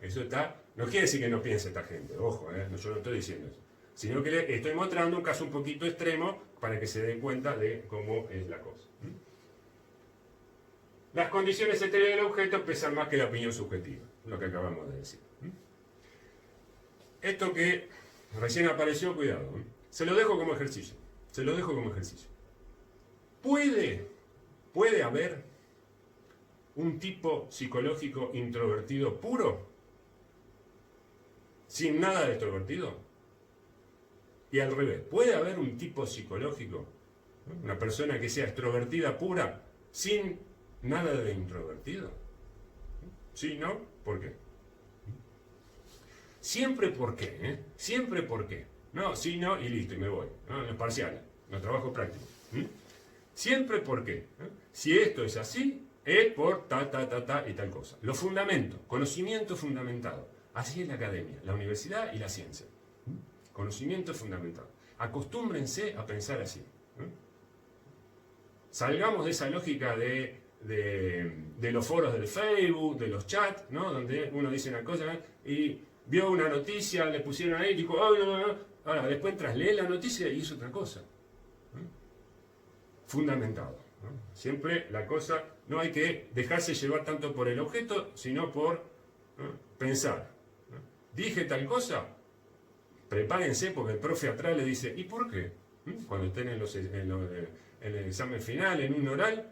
Eso está, no quiere decir que no piense esta gente, ojo, yo no estoy diciendo eso. Sino que le estoy mostrando un caso un poquito extremo para que se den cuenta de cómo es la cosa. Las condiciones exteriores del objeto pesan más que la opinión subjetiva, lo que acabamos de decir. Esto que recién apareció, cuidado, se lo dejo como ejercicio. Se lo dejo como ejercicio. ¿Puede haber un tipo psicológico introvertido puro sin nada de extrovertido? Y al revés, ¿puede haber un tipo psicológico, una persona que sea extrovertida pura sin nada de introvertido? ¿Sí, no? ¿Por qué? Siempre por qué, Siempre por qué. No, sí, no, y listo, y me voy. No, en los parciales, en los trabajos prácticos. Siempre por qué. Si esto es así, es por ta, y tal cosa. Los fundamentos, conocimiento fundamentado. Así es la academia, la universidad y la ciencia. Conocimiento fundamentado. Acostúmbrense a pensar así. Salgamos de esa lógica de los foros del Facebook, de los chats, ¿no? Donde uno dice una cosa y vio una noticia, le pusieron ahí y dijo, oh, no. Ahora, después entras, lee la noticia y es otra cosa. Fundamentado. Siempre la cosa, no hay que dejarse llevar tanto por el objeto, sino por pensar. Dije tal cosa, prepárense porque el profe atrás le dice, ¿y por qué? Cuando estén en el examen final, en un oral,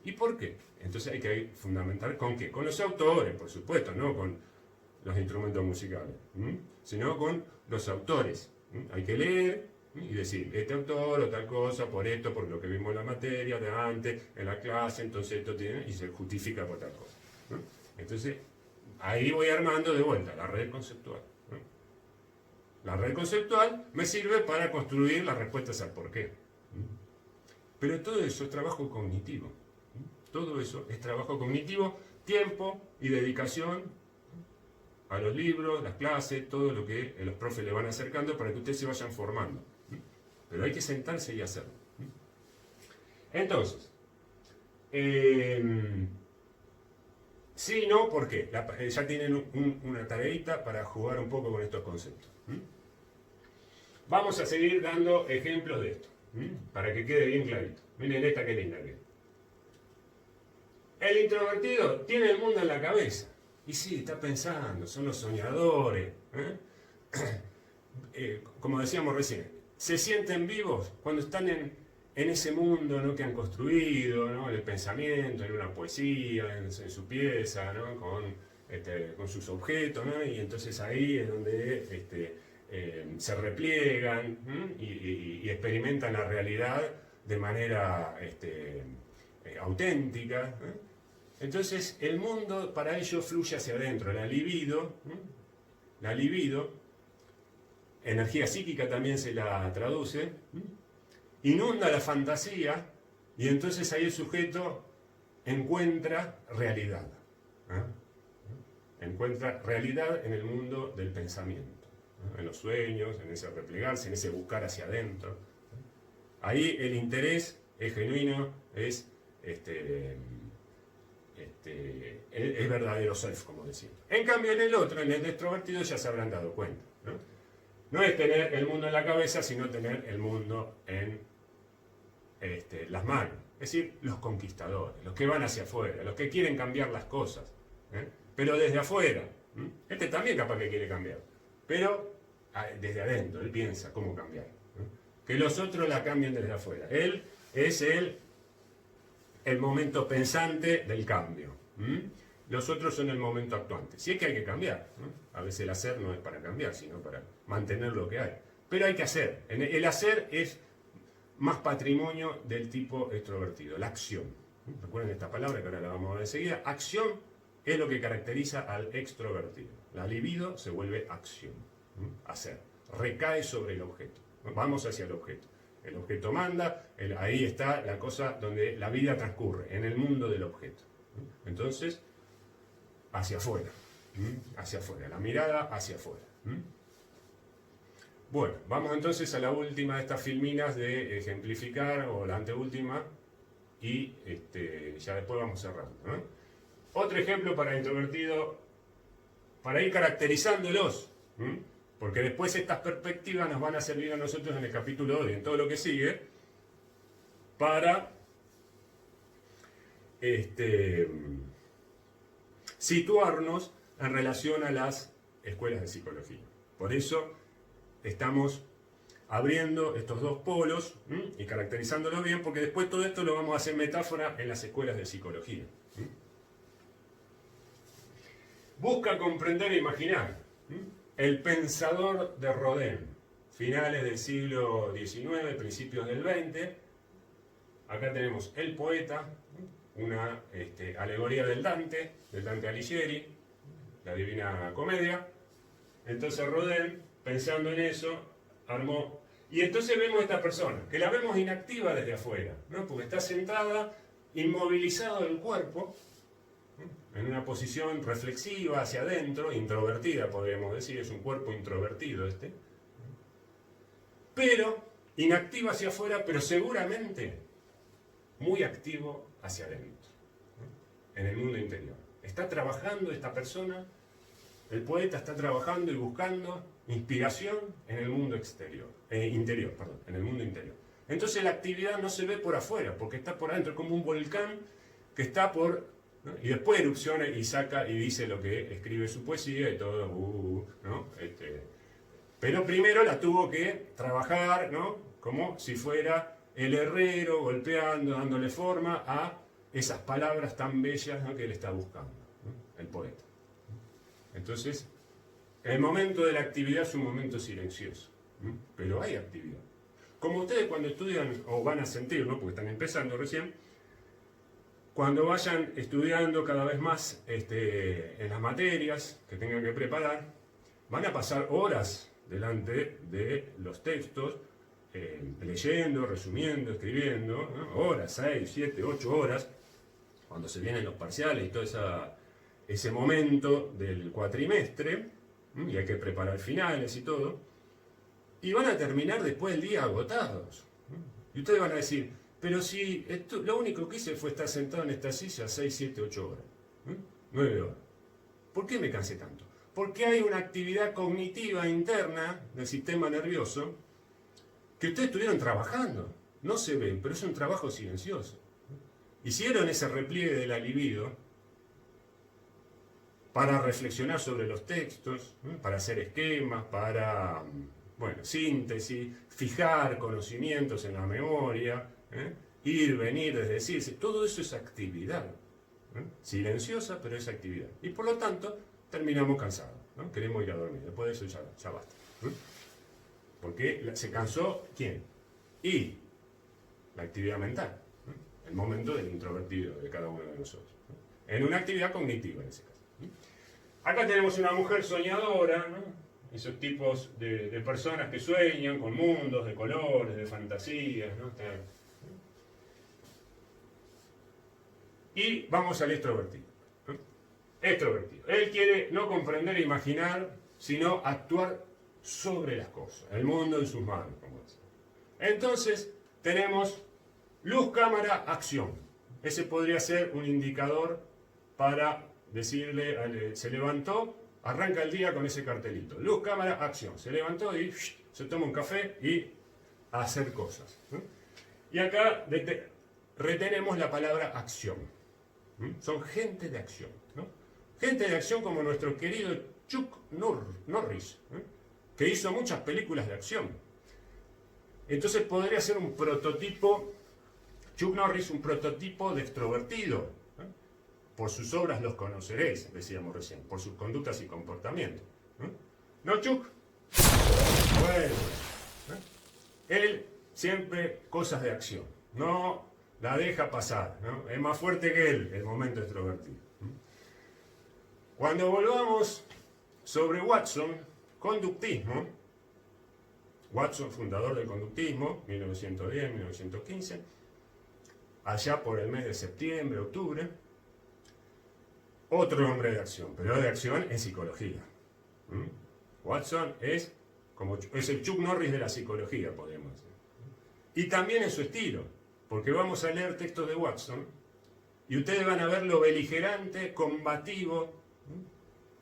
¿y por qué? Entonces hay que fundamentar con qué, con los autores, por supuesto, no con los instrumentos musicales, sino con los autores. Hay que leer y decir, este autor o tal cosa, por esto, por lo que vimos en la materia de antes, en la clase, entonces esto tiene, y se justifica por tal cosa. Entonces, ahí voy armando de vuelta la red conceptual. La red conceptual me sirve para construir las respuestas al por qué. Pero todo eso es trabajo cognitivo. Todo eso es trabajo cognitivo, tiempo y dedicación a los libros, las clases, todo lo que los profes le van acercando para que ustedes se vayan formando. Pero hay que sentarse y hacerlo. Entonces, sí, no, ¿por qué? Ya tienen una tareita para jugar un poco con estos conceptos. Vamos a seguir dando ejemplos de esto, para que quede bien clarito. Miren esta que linda que es. El introvertido tiene el mundo en la cabeza. Y sí, está pensando, son los soñadores. Como decíamos recién, se sienten vivos cuando están en ese mundo, ¿no?, que han construido, ¿no?, en el pensamiento, en una poesía, en su pieza, ¿no?, con sus objetos, ¿no?, y entonces ahí es donde se repliegan y experimentan la realidad de manera auténtica. Entonces el mundo para ellos fluye hacia adentro, la libido, energía psíquica también se la traduce, inunda la fantasía y entonces ahí el sujeto encuentra realidad. Encuentra realidad en el mundo del pensamiento, en los sueños, en ese replegarse, en ese buscar hacia adentro. Ahí el interés es genuino, es verdadero self, como decía. En cambio, en el otro, en el extrovertido, ya se habrán dado cuenta. No es tener el mundo en la cabeza, sino tener el mundo en las manos. Es decir, los conquistadores, los que van hacia afuera, los que quieren cambiar las cosas. Pero desde afuera. Este también capaz que quiere cambiar. Pero desde adentro, él piensa cómo cambiar. Que los otros la cambien desde afuera. Él es el momento pensante del cambio. Los otros son el momento actuante. Si es que hay que cambiar. A veces el hacer no es para cambiar, sino para mantener lo que hay. Pero hay que hacer. El hacer es más patrimonio del tipo extrovertido, la acción. Recuerden esta palabra que ahora la vamos a ver enseguida. Acción es lo que caracteriza al extrovertido. La libido se vuelve acción. Hacer. Recae sobre el objeto. Vamos hacia el objeto. El objeto manda, ahí está la cosa donde la vida transcurre, en el mundo del objeto. Entonces, hacia afuera. Hacia afuera, la mirada hacia afuera. Bueno, vamos entonces a la última de estas filminas de ejemplificar, o la anteúltima, y ya después vamos cerrando, ¿no? Otro ejemplo para introvertido, para ir caracterizándolos, porque después estas perspectivas nos van a servir a nosotros en el capítulo 2 y en todo lo que sigue, para situarnos en relación a las escuelas de psicología. Por eso estamos abriendo estos dos polos y caracterizándolos bien, porque después todo esto lo vamos a hacer metáfora en las escuelas de psicología. Busca comprender e imaginar. El pensador de Rodin, finales del siglo XIX, principios del XX. Acá tenemos el poeta, una alegoría del Dante Alighieri, la Divina Comedia. Entonces Rodin, pensando en eso, armó. Y entonces vemos a esta persona, que la vemos inactiva desde afuera, ¿no? Porque está sentada, inmovilizado el cuerpo, en una posición reflexiva hacia adentro, introvertida podríamos decir, es un cuerpo introvertido pero inactiva hacia afuera, pero seguramente muy activo hacia adentro, en el mundo interior. Está trabajando esta persona, el poeta está trabajando y buscando inspiración en el mundo interior. Entonces la actividad no se ve por afuera, porque está por adentro, como un volcán que está por... ¿no? Y después erupciona y saca y dice lo que escribe su poesía y todo, ¿no? Pero primero la tuvo que trabajar, ¿no? Como si fuera el herrero golpeando, dándole forma a esas palabras tan bellas, ¿no? Que él está buscando, ¿no? El poeta. Entonces, el momento de la actividad es un momento silencioso, pero hay actividad. Como ustedes cuando estudian, o van a sentir, ¿no? Porque están empezando recién, cuando vayan estudiando cada vez más en las materias que tengan que preparar, van a pasar horas delante de los textos, leyendo, resumiendo, escribiendo, ¿no? Horas, 6, 7, 8 horas, cuando se vienen los parciales y todo ese momento del cuatrimestre, y hay que preparar finales y todo, y van a terminar después del día agotados. Y ustedes van a decir, pero si lo único que hice fue estar sentado en esta silla 6, 7, 8 horas, 9 horas. ¿Por qué me cansé tanto? Porque hay una actividad cognitiva interna del sistema nervioso que ustedes estuvieron trabajando. No se ve, pero es un trabajo silencioso. Hicieron ese repliegue de la libido para reflexionar sobre los textos, para hacer esquemas, para, síntesis, fijar conocimientos en la memoria, ir, venir, desdecirse. Todo eso es actividad. Silenciosa, pero es actividad. Y por lo tanto, terminamos cansados, ¿no? Queremos ir a dormir. Después de eso ya basta. Porque se cansó, ¿quién? Y la actividad mental. El momento del introvertido de cada uno de nosotros. En una actividad cognitiva, en ese caso. Acá tenemos una mujer soñadora, ¿no? Esos tipos de personas que sueñan con mundos, de colores, de fantasías, ¿no? Y vamos al extrovertido. Extrovertido. Él quiere no comprender e imaginar, sino actuar sobre las cosas. El mundo en sus manos, como dice. Entonces, tenemos luz, cámara, acción. Ese podría ser un indicador para decirle, se levantó, arranca el día con ese cartelito. Luz, cámara, acción. Se levantó y se toma un café y a hacer cosas. Y acá retenemos la palabra acción. Son gente de acción. ¿No? Gente de acción como nuestro querido Chuck Norris, que hizo muchas películas de acción. Entonces podría ser un prototipo, Chuck Norris, un prototipo de extrovertido. Por sus obras los conoceréis, decíamos recién, por sus conductas y comportamientos. ¿No, Chuck? Bueno, él siempre cosas de acción, no la deja pasar, ¿no? Es más fuerte que él el momento extrovertido. Cuando volvamos sobre Watson, conductismo, Watson, fundador del conductismo, 1910-1915, allá por el mes de septiembre, octubre, otro hombre de acción, pero de acción en psicología. Watson es el Chuck Norris de la psicología, podemos decir. Y también en su estilo, porque vamos a leer textos de Watson y ustedes van a ver lo beligerante, combativo,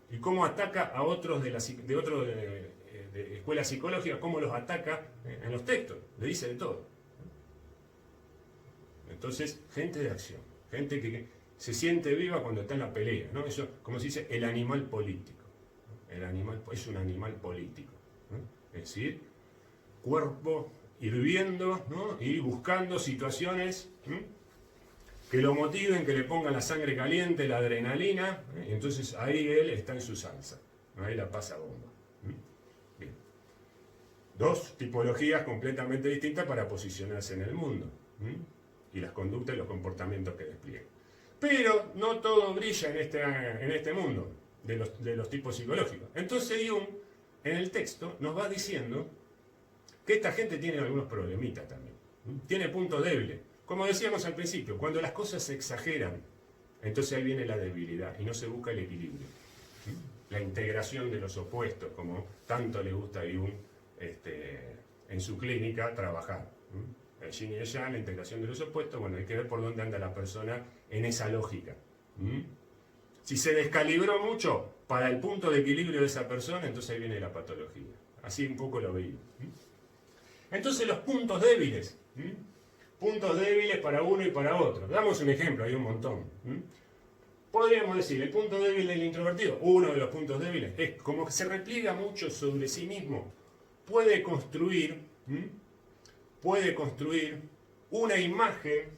y cómo ataca a otros de escuela psicológica, cómo los ataca en los textos, le dice de todo. Entonces, gente de acción, gente que se siente viva cuando está en la pelea, ¿no? Eso, como se dice, el animal político. El animal es un animal político, ¿no? Es decir, cuerpo hirviendo, ¿no? Y buscando situaciones, ¿no?, que lo motiven, que le pongan la sangre caliente, la adrenalina, y entonces ahí él está en su salsa, ahí la pasa bomba. Bien. Dos tipologías completamente distintas para posicionarse en el mundo, y las conductas y los comportamientos que despliegan. Pero no todo brilla en este mundo de los tipos psicológicos. Entonces Jung, en el texto, nos va diciendo que esta gente tiene algunos problemitas también. Tiene puntos débiles. Como decíamos al principio, cuando las cosas se exageran, entonces ahí viene la debilidad y no se busca el equilibrio. La integración de los opuestos, como tanto le gusta a Jung en su clínica trabajar. El yin y el yang, la integración de los opuestos, bueno, hay que ver por dónde anda la persona en esa lógica. Si se descalibró mucho para el punto de equilibrio de esa persona, entonces ahí viene la patología. Así un poco lo veía. Entonces los puntos débiles. Puntos débiles para uno y para otro. Damos un ejemplo, hay un montón. Podríamos decir, el punto débil del introvertido, uno de los puntos débiles, es como que se repliega mucho sobre sí mismo. Puede construir una imagen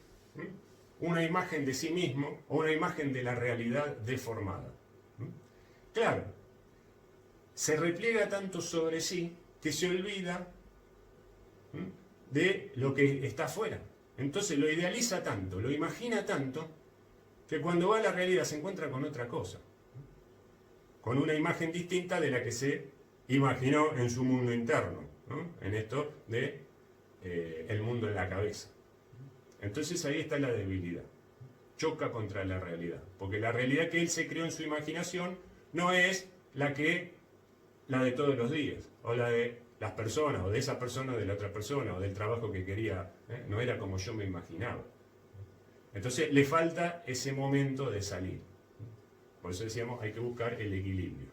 de sí mismo o una imagen de la realidad deformada. Claro, se repliega tanto sobre sí que se olvida de lo que está afuera. Entonces lo idealiza tanto, lo imagina tanto, que cuando va a la realidad se encuentra con otra cosa, con una imagen distinta de la que se imaginó en su mundo interno, ¿no? En esto de el mundo en la cabeza. Entonces ahí está la debilidad, choca contra la realidad, porque la realidad que él se creó en su imaginación no es la de todos los días, o la de las personas, o de esa persona, o de la otra persona, o del trabajo que quería, no era como yo me imaginaba. Entonces le falta ese momento de salir. Por eso decíamos, hay que buscar el equilibrio,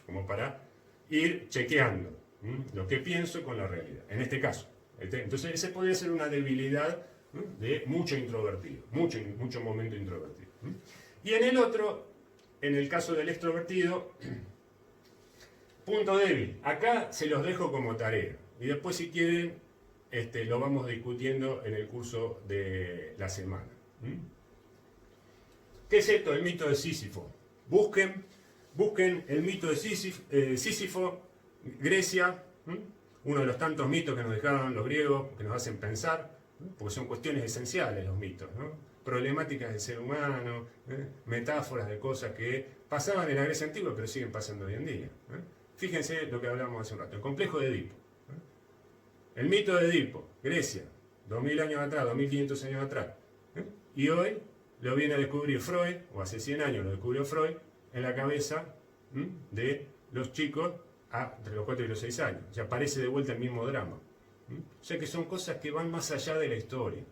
como para ir chequeando lo que pienso con la realidad, en este caso. Entonces ese podría ser una debilidad de mucho introvertido, mucho momento introvertido. Y en el otro, en el caso del extrovertido, punto débil. Acá se los dejo como tarea. Y después, si quieren, lo vamos discutiendo en el curso de la semana. ¿Qué es esto? El mito de Sísifo. Busquen el mito de Sísifo, Grecia, uno de los tantos mitos que nos dejaron los griegos, que nos hacen pensar, porque son cuestiones esenciales los mitos, ¿no? Problemáticas del ser humano, metáforas de cosas que pasaban en la Grecia antigua, pero siguen pasando hoy en día. Fíjense lo que hablamos hace un rato, el complejo de Edipo. El mito de Edipo, Grecia, 2000 años atrás, 2500 años atrás. Y hoy lo viene a descubrir Freud, o hace 100 años lo descubrió Freud, en la cabeza de los chicos entre los 4 y los 6 años. O sea, aparece de vuelta el mismo drama. O sea que son cosas que van más allá de la historia,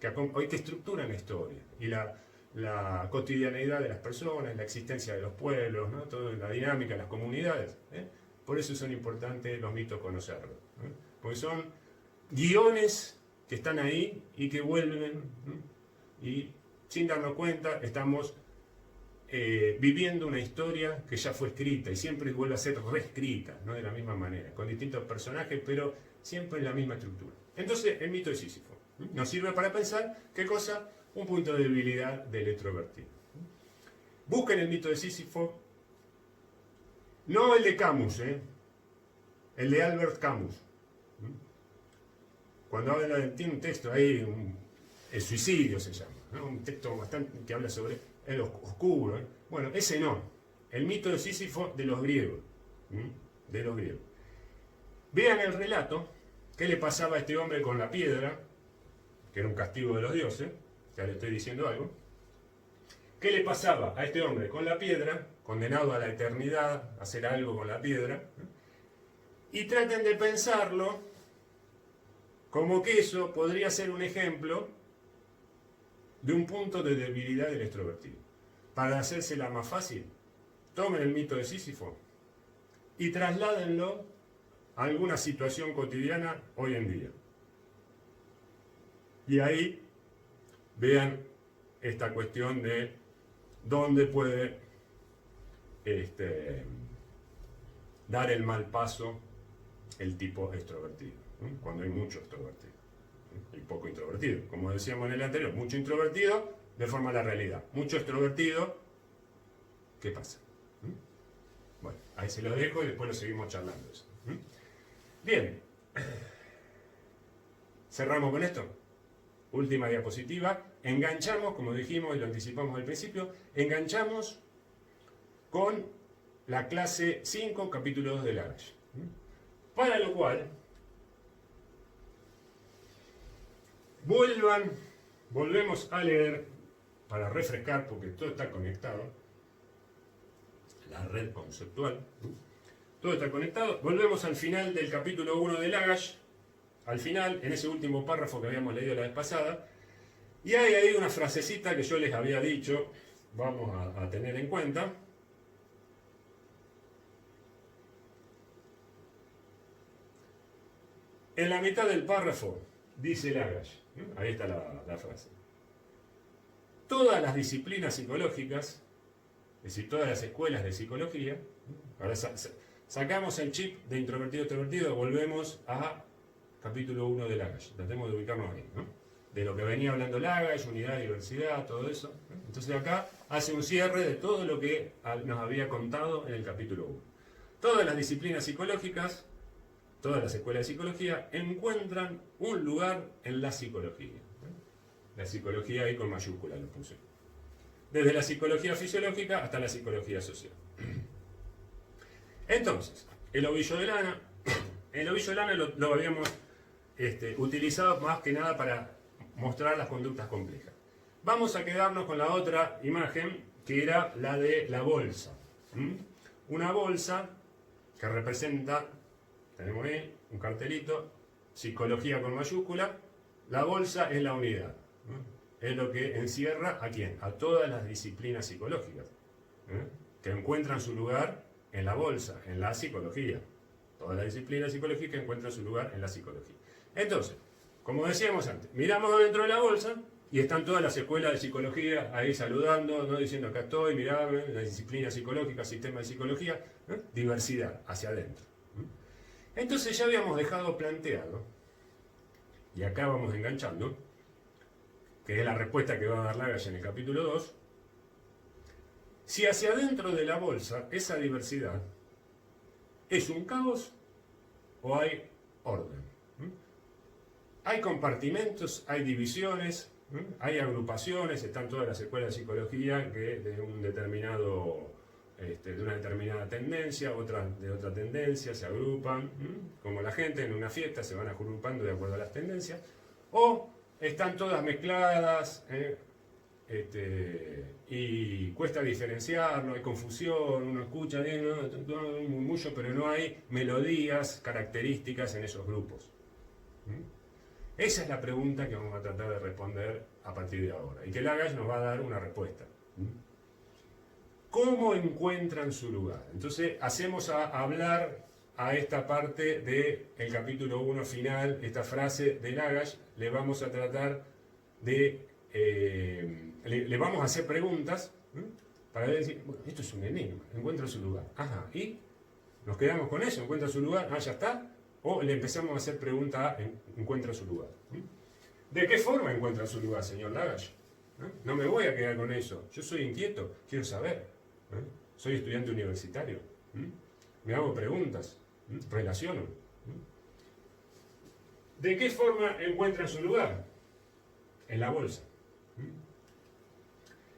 que hoy te estructuran la historia. Y la cotidianeidad de las personas, la existencia de los pueblos, ¿no? Toda la dinámica de las comunidades. Por eso son importantes los mitos conocerlos. Porque son guiones que están ahí y que vuelven, y sin darnos cuenta estamos viviendo una historia que ya fue escrita y siempre vuelve a ser reescrita, ¿no? De la misma manera, con distintos personajes, pero siempre en la misma estructura. Entonces, el mito de Sísifo nos sirve para pensar, ¿qué cosa? Un punto de debilidad del extrovertido. Busquen el mito de Sísifo, no el de Camus, el de Albert Camus. Cuando habla, tiene un texto ahí, el suicidio se llama, ¿no? Un texto bastante que habla sobre el oscuro. Bueno, ese no, el mito de Sísifo de los griegos. De los griegos. Vean el relato, qué le pasaba a este hombre con la piedra, que era un castigo de los dioses, ya le estoy diciendo algo. ¿Qué le pasaba a este hombre con la piedra, condenado a la eternidad, a hacer algo con la piedra? Y traten de pensarlo como que eso podría ser un ejemplo de un punto de debilidad del extrovertido. Para hacérsela más fácil, tomen el mito de Sísifo y trasládenlo a alguna situación cotidiana hoy en día. Y ahí vean esta cuestión de dónde puede dar el mal paso el tipo extrovertido, ¿no? Cuando hay mucho extrovertido y poco introvertido. Como decíamos en el anterior, mucho introvertido deforma la realidad. Mucho extrovertido, ¿qué pasa? Bueno, ahí se lo dejo y después lo seguimos charlando eso. Bien, cerramos con esto. Última diapositiva. Enganchamos, como dijimos y lo anticipamos al principio, enganchamos con la clase 5, capítulo 2 de Lagash. Para lo cual, volvemos a leer, para refrescar, porque todo está conectado, la red conceptual, todo está conectado. Volvemos al final del capítulo 1 de Lagash, al final, en ese último párrafo que habíamos leído la vez pasada, y hay ahí una frasecita que yo les había dicho, vamos a tener en cuenta. En la mitad del párrafo dice Lagash, ¿no? Ahí está la frase. Todas las disciplinas psicológicas, es decir, todas las escuelas de psicología, ¿no? Ahora sacamos el chip de introvertido-extrovertido, volvemos a capítulo 1 de Lagash. Tratemos de ubicarnos ahí, ¿no? De lo que venía hablando Lagash, unidad, diversidad, todo eso, ¿no? Entonces acá hace un cierre de todo lo que nos había contado en el capítulo 1. Todas las disciplinas psicológicas, todas las escuelas de psicología encuentran un lugar en la psicología. La psicología ahí con mayúscula lo puse. Desde la psicología fisiológica hasta la psicología social. Entonces, el ovillo de lana lo habíamos utilizado más que nada para mostrar las conductas complejas. Vamos a quedarnos con la otra imagen, que era la de la bolsa. Una bolsa que representa, tenemos ahí un cartelito, psicología con mayúscula. La bolsa es la unidad, ¿no? Es lo que encierra ¿a quién? A todas las disciplinas psicológicas, que encuentran su lugar en la bolsa, en la psicología. Todas las disciplinas psicológicas encuentran su lugar en la psicología. Entonces, como decíamos antes, miramos dentro de la bolsa y están todas las escuelas de psicología ahí saludando, ¿no? Diciendo acá estoy, mirá, la disciplina psicológica, sistema de psicología, diversidad hacia adentro. Entonces ya habíamos dejado planteado, y acá vamos enganchando, que es la respuesta que va a dar Lagash en el capítulo 2, si hacia adentro de la bolsa esa diversidad es un caos o hay orden. Hay compartimentos, hay divisiones, hay agrupaciones, están todas las escuelas de psicología que de un determinado, de una determinada tendencia, otras de otra tendencia, se agrupan, como la gente en una fiesta se van agrupando de acuerdo a las tendencias, o están todas mezcladas, y cuesta diferenciarlo, hay confusión, uno escucha un murmullo, pero no hay melodías características en esos grupos. Esa es la pregunta que vamos a tratar de responder a partir de ahora, y que Lagash nos va a dar una respuesta. ¿Cómo encuentran su lugar? Entonces hacemos hablar a esta parte del capítulo 1 final, esta frase de Lagash, le vamos a tratar de... le vamos a hacer preguntas para decir, bueno, esto es un enigma, encuentra su lugar. Ajá, ¿y? ¿Nos quedamos con eso? ¿Encuentra su lugar? Ah, ya está. O le empezamos a hacer pregunta a encuentra su lugar. ¿De qué forma encuentra su lugar, señor Lagash? No me voy a quedar con eso. Yo soy inquieto, quiero saber. Soy estudiante universitario. Me hago preguntas, relaciono. ¿De qué forma encuentra su lugar? En la bolsa.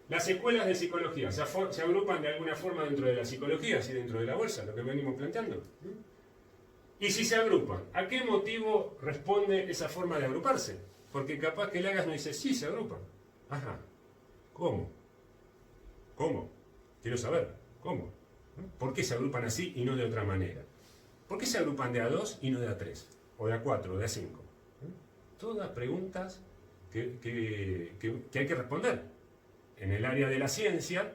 Las escuelas de psicología se agrupan de alguna forma dentro de la psicología, así dentro de la bolsa, lo que venimos planteando. Y si se agrupan, ¿a qué motivo responde esa forma de agruparse? Porque capaz que Lagash nos dice, sí, se agrupan. Ajá, ¿cómo? ¿Cómo? Quiero saber, ¿cómo? ¿Por qué se agrupan así y no de otra manera? ¿Por qué se agrupan de A2 y no de A3? O de A4 o de A5. Todas preguntas que hay que responder. En el área de la ciencia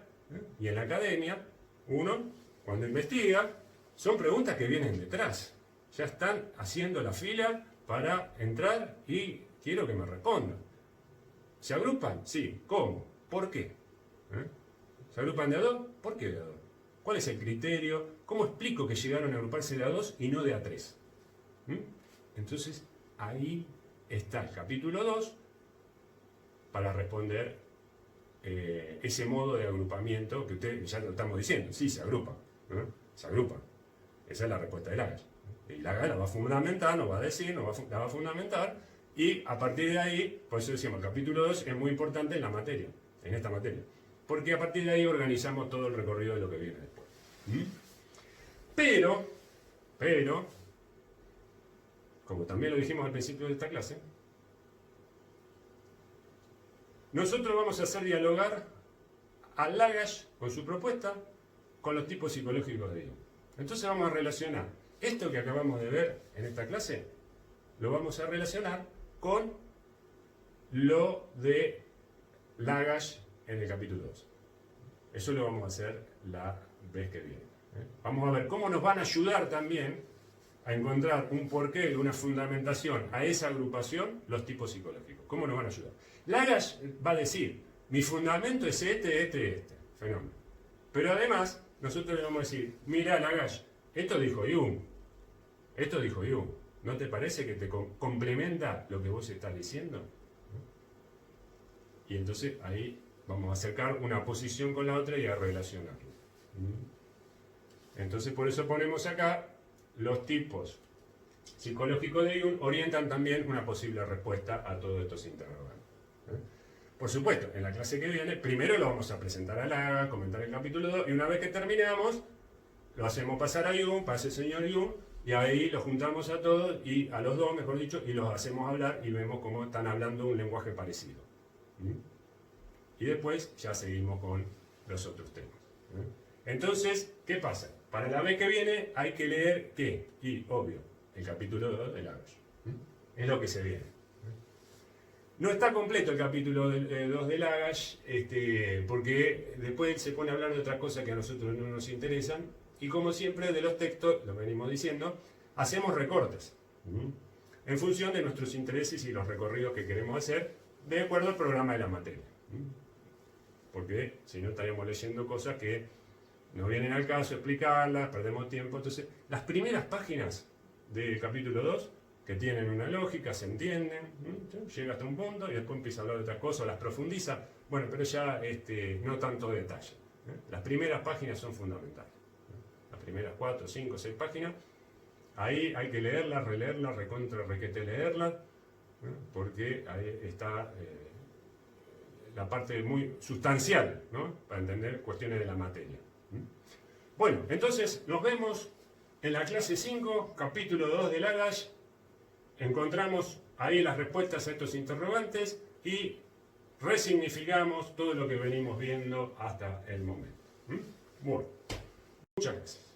y en la academia, uno, cuando investiga, son preguntas que vienen detrás. Ya están haciendo la fila para entrar y quiero que me respondan. ¿Se agrupan? Sí. ¿Cómo? ¿Por qué? ¿Se agrupan de A2? ¿Por qué de A2? ¿Cuál es el criterio? ¿Cómo explico que llegaron a agruparse de A2 y no de A3? Entonces, ahí está el capítulo 2 para responder ese modo de agrupamiento que ustedes ya lo estamos diciendo. Sí, se agrupan. Se agrupan. Esa es la respuesta de Lagash. Y Lagash la va a fundamentar, nos va a decir, la va a fundamentar, y a partir de ahí, por eso decíamos, el capítulo 2 es muy importante en la materia, en esta materia. Porque a partir de ahí organizamos todo el recorrido de lo que viene después. Pero, como también lo dijimos al principio de esta clase, nosotros vamos a hacer dialogar a Lagash con su propuesta con los tipos psicológicos de Jung. Entonces vamos a relacionar esto que acabamos de ver en esta clase, lo vamos a relacionar con lo de Lagash en el capítulo 2. Eso lo vamos a hacer la vez que viene. Vamos a ver cómo nos van a ayudar también a encontrar un porqué, una fundamentación a esa agrupación, los tipos psicológicos. ¿Cómo nos van a ayudar? Lagash va a decir, mi fundamento es este. Fenómeno. Pero además, nosotros le vamos a decir, mira Lagash, esto dijo Jung. ¿No te parece que te complementa lo que vos estás diciendo? Y entonces ahí vamos a acercar una posición con la otra y a relacionarlo. Entonces por eso ponemos acá los tipos psicológicos de Jung orientan también una posible respuesta a todos estos interrogantes. Por supuesto, en la clase que viene, primero lo vamos a presentar a Lagash, comentar el capítulo 2, y una vez que terminamos, lo hacemos pasar a Jung, pase el señor Jung, y ahí los juntamos a todos, y a los dos, mejor dicho, y los hacemos hablar y vemos cómo están hablando un lenguaje parecido. Y después ya seguimos con los otros temas. Entonces, ¿qué pasa? Para la vez que viene hay que leer ¿qué? Y, obvio, el capítulo 2 de Lagash. Es lo que se viene. No está completo el capítulo 2 de Lagash, porque después se pone a hablar de otras cosas que a nosotros no nos interesan, y como siempre de los textos, lo venimos diciendo, hacemos recortes, en función de nuestros intereses y los recorridos que queremos hacer, de acuerdo al programa de la materia. Porque si no estaríamos leyendo cosas que no vienen al caso, explicarlas, perdemos tiempo. Entonces, las primeras páginas del capítulo 2, que tienen una lógica, se entienden, llega hasta un punto y después empieza a hablar de otras cosas, las profundiza, bueno, pero ya no tanto detalle. Las primeras páginas son fundamentales. Las primeras 4, 5, 6 páginas, ahí hay que leerlas, releerlas, recontra, requete leerlas, porque ahí está la parte muy sustancial, ¿no? Para entender cuestiones de la materia. Bueno, entonces nos vemos en la clase 5, capítulo 2 de Lagash. Encontramos ahí las respuestas a estos interrogantes y resignificamos todo lo que venimos viendo hasta el momento. Bueno, muchas gracias.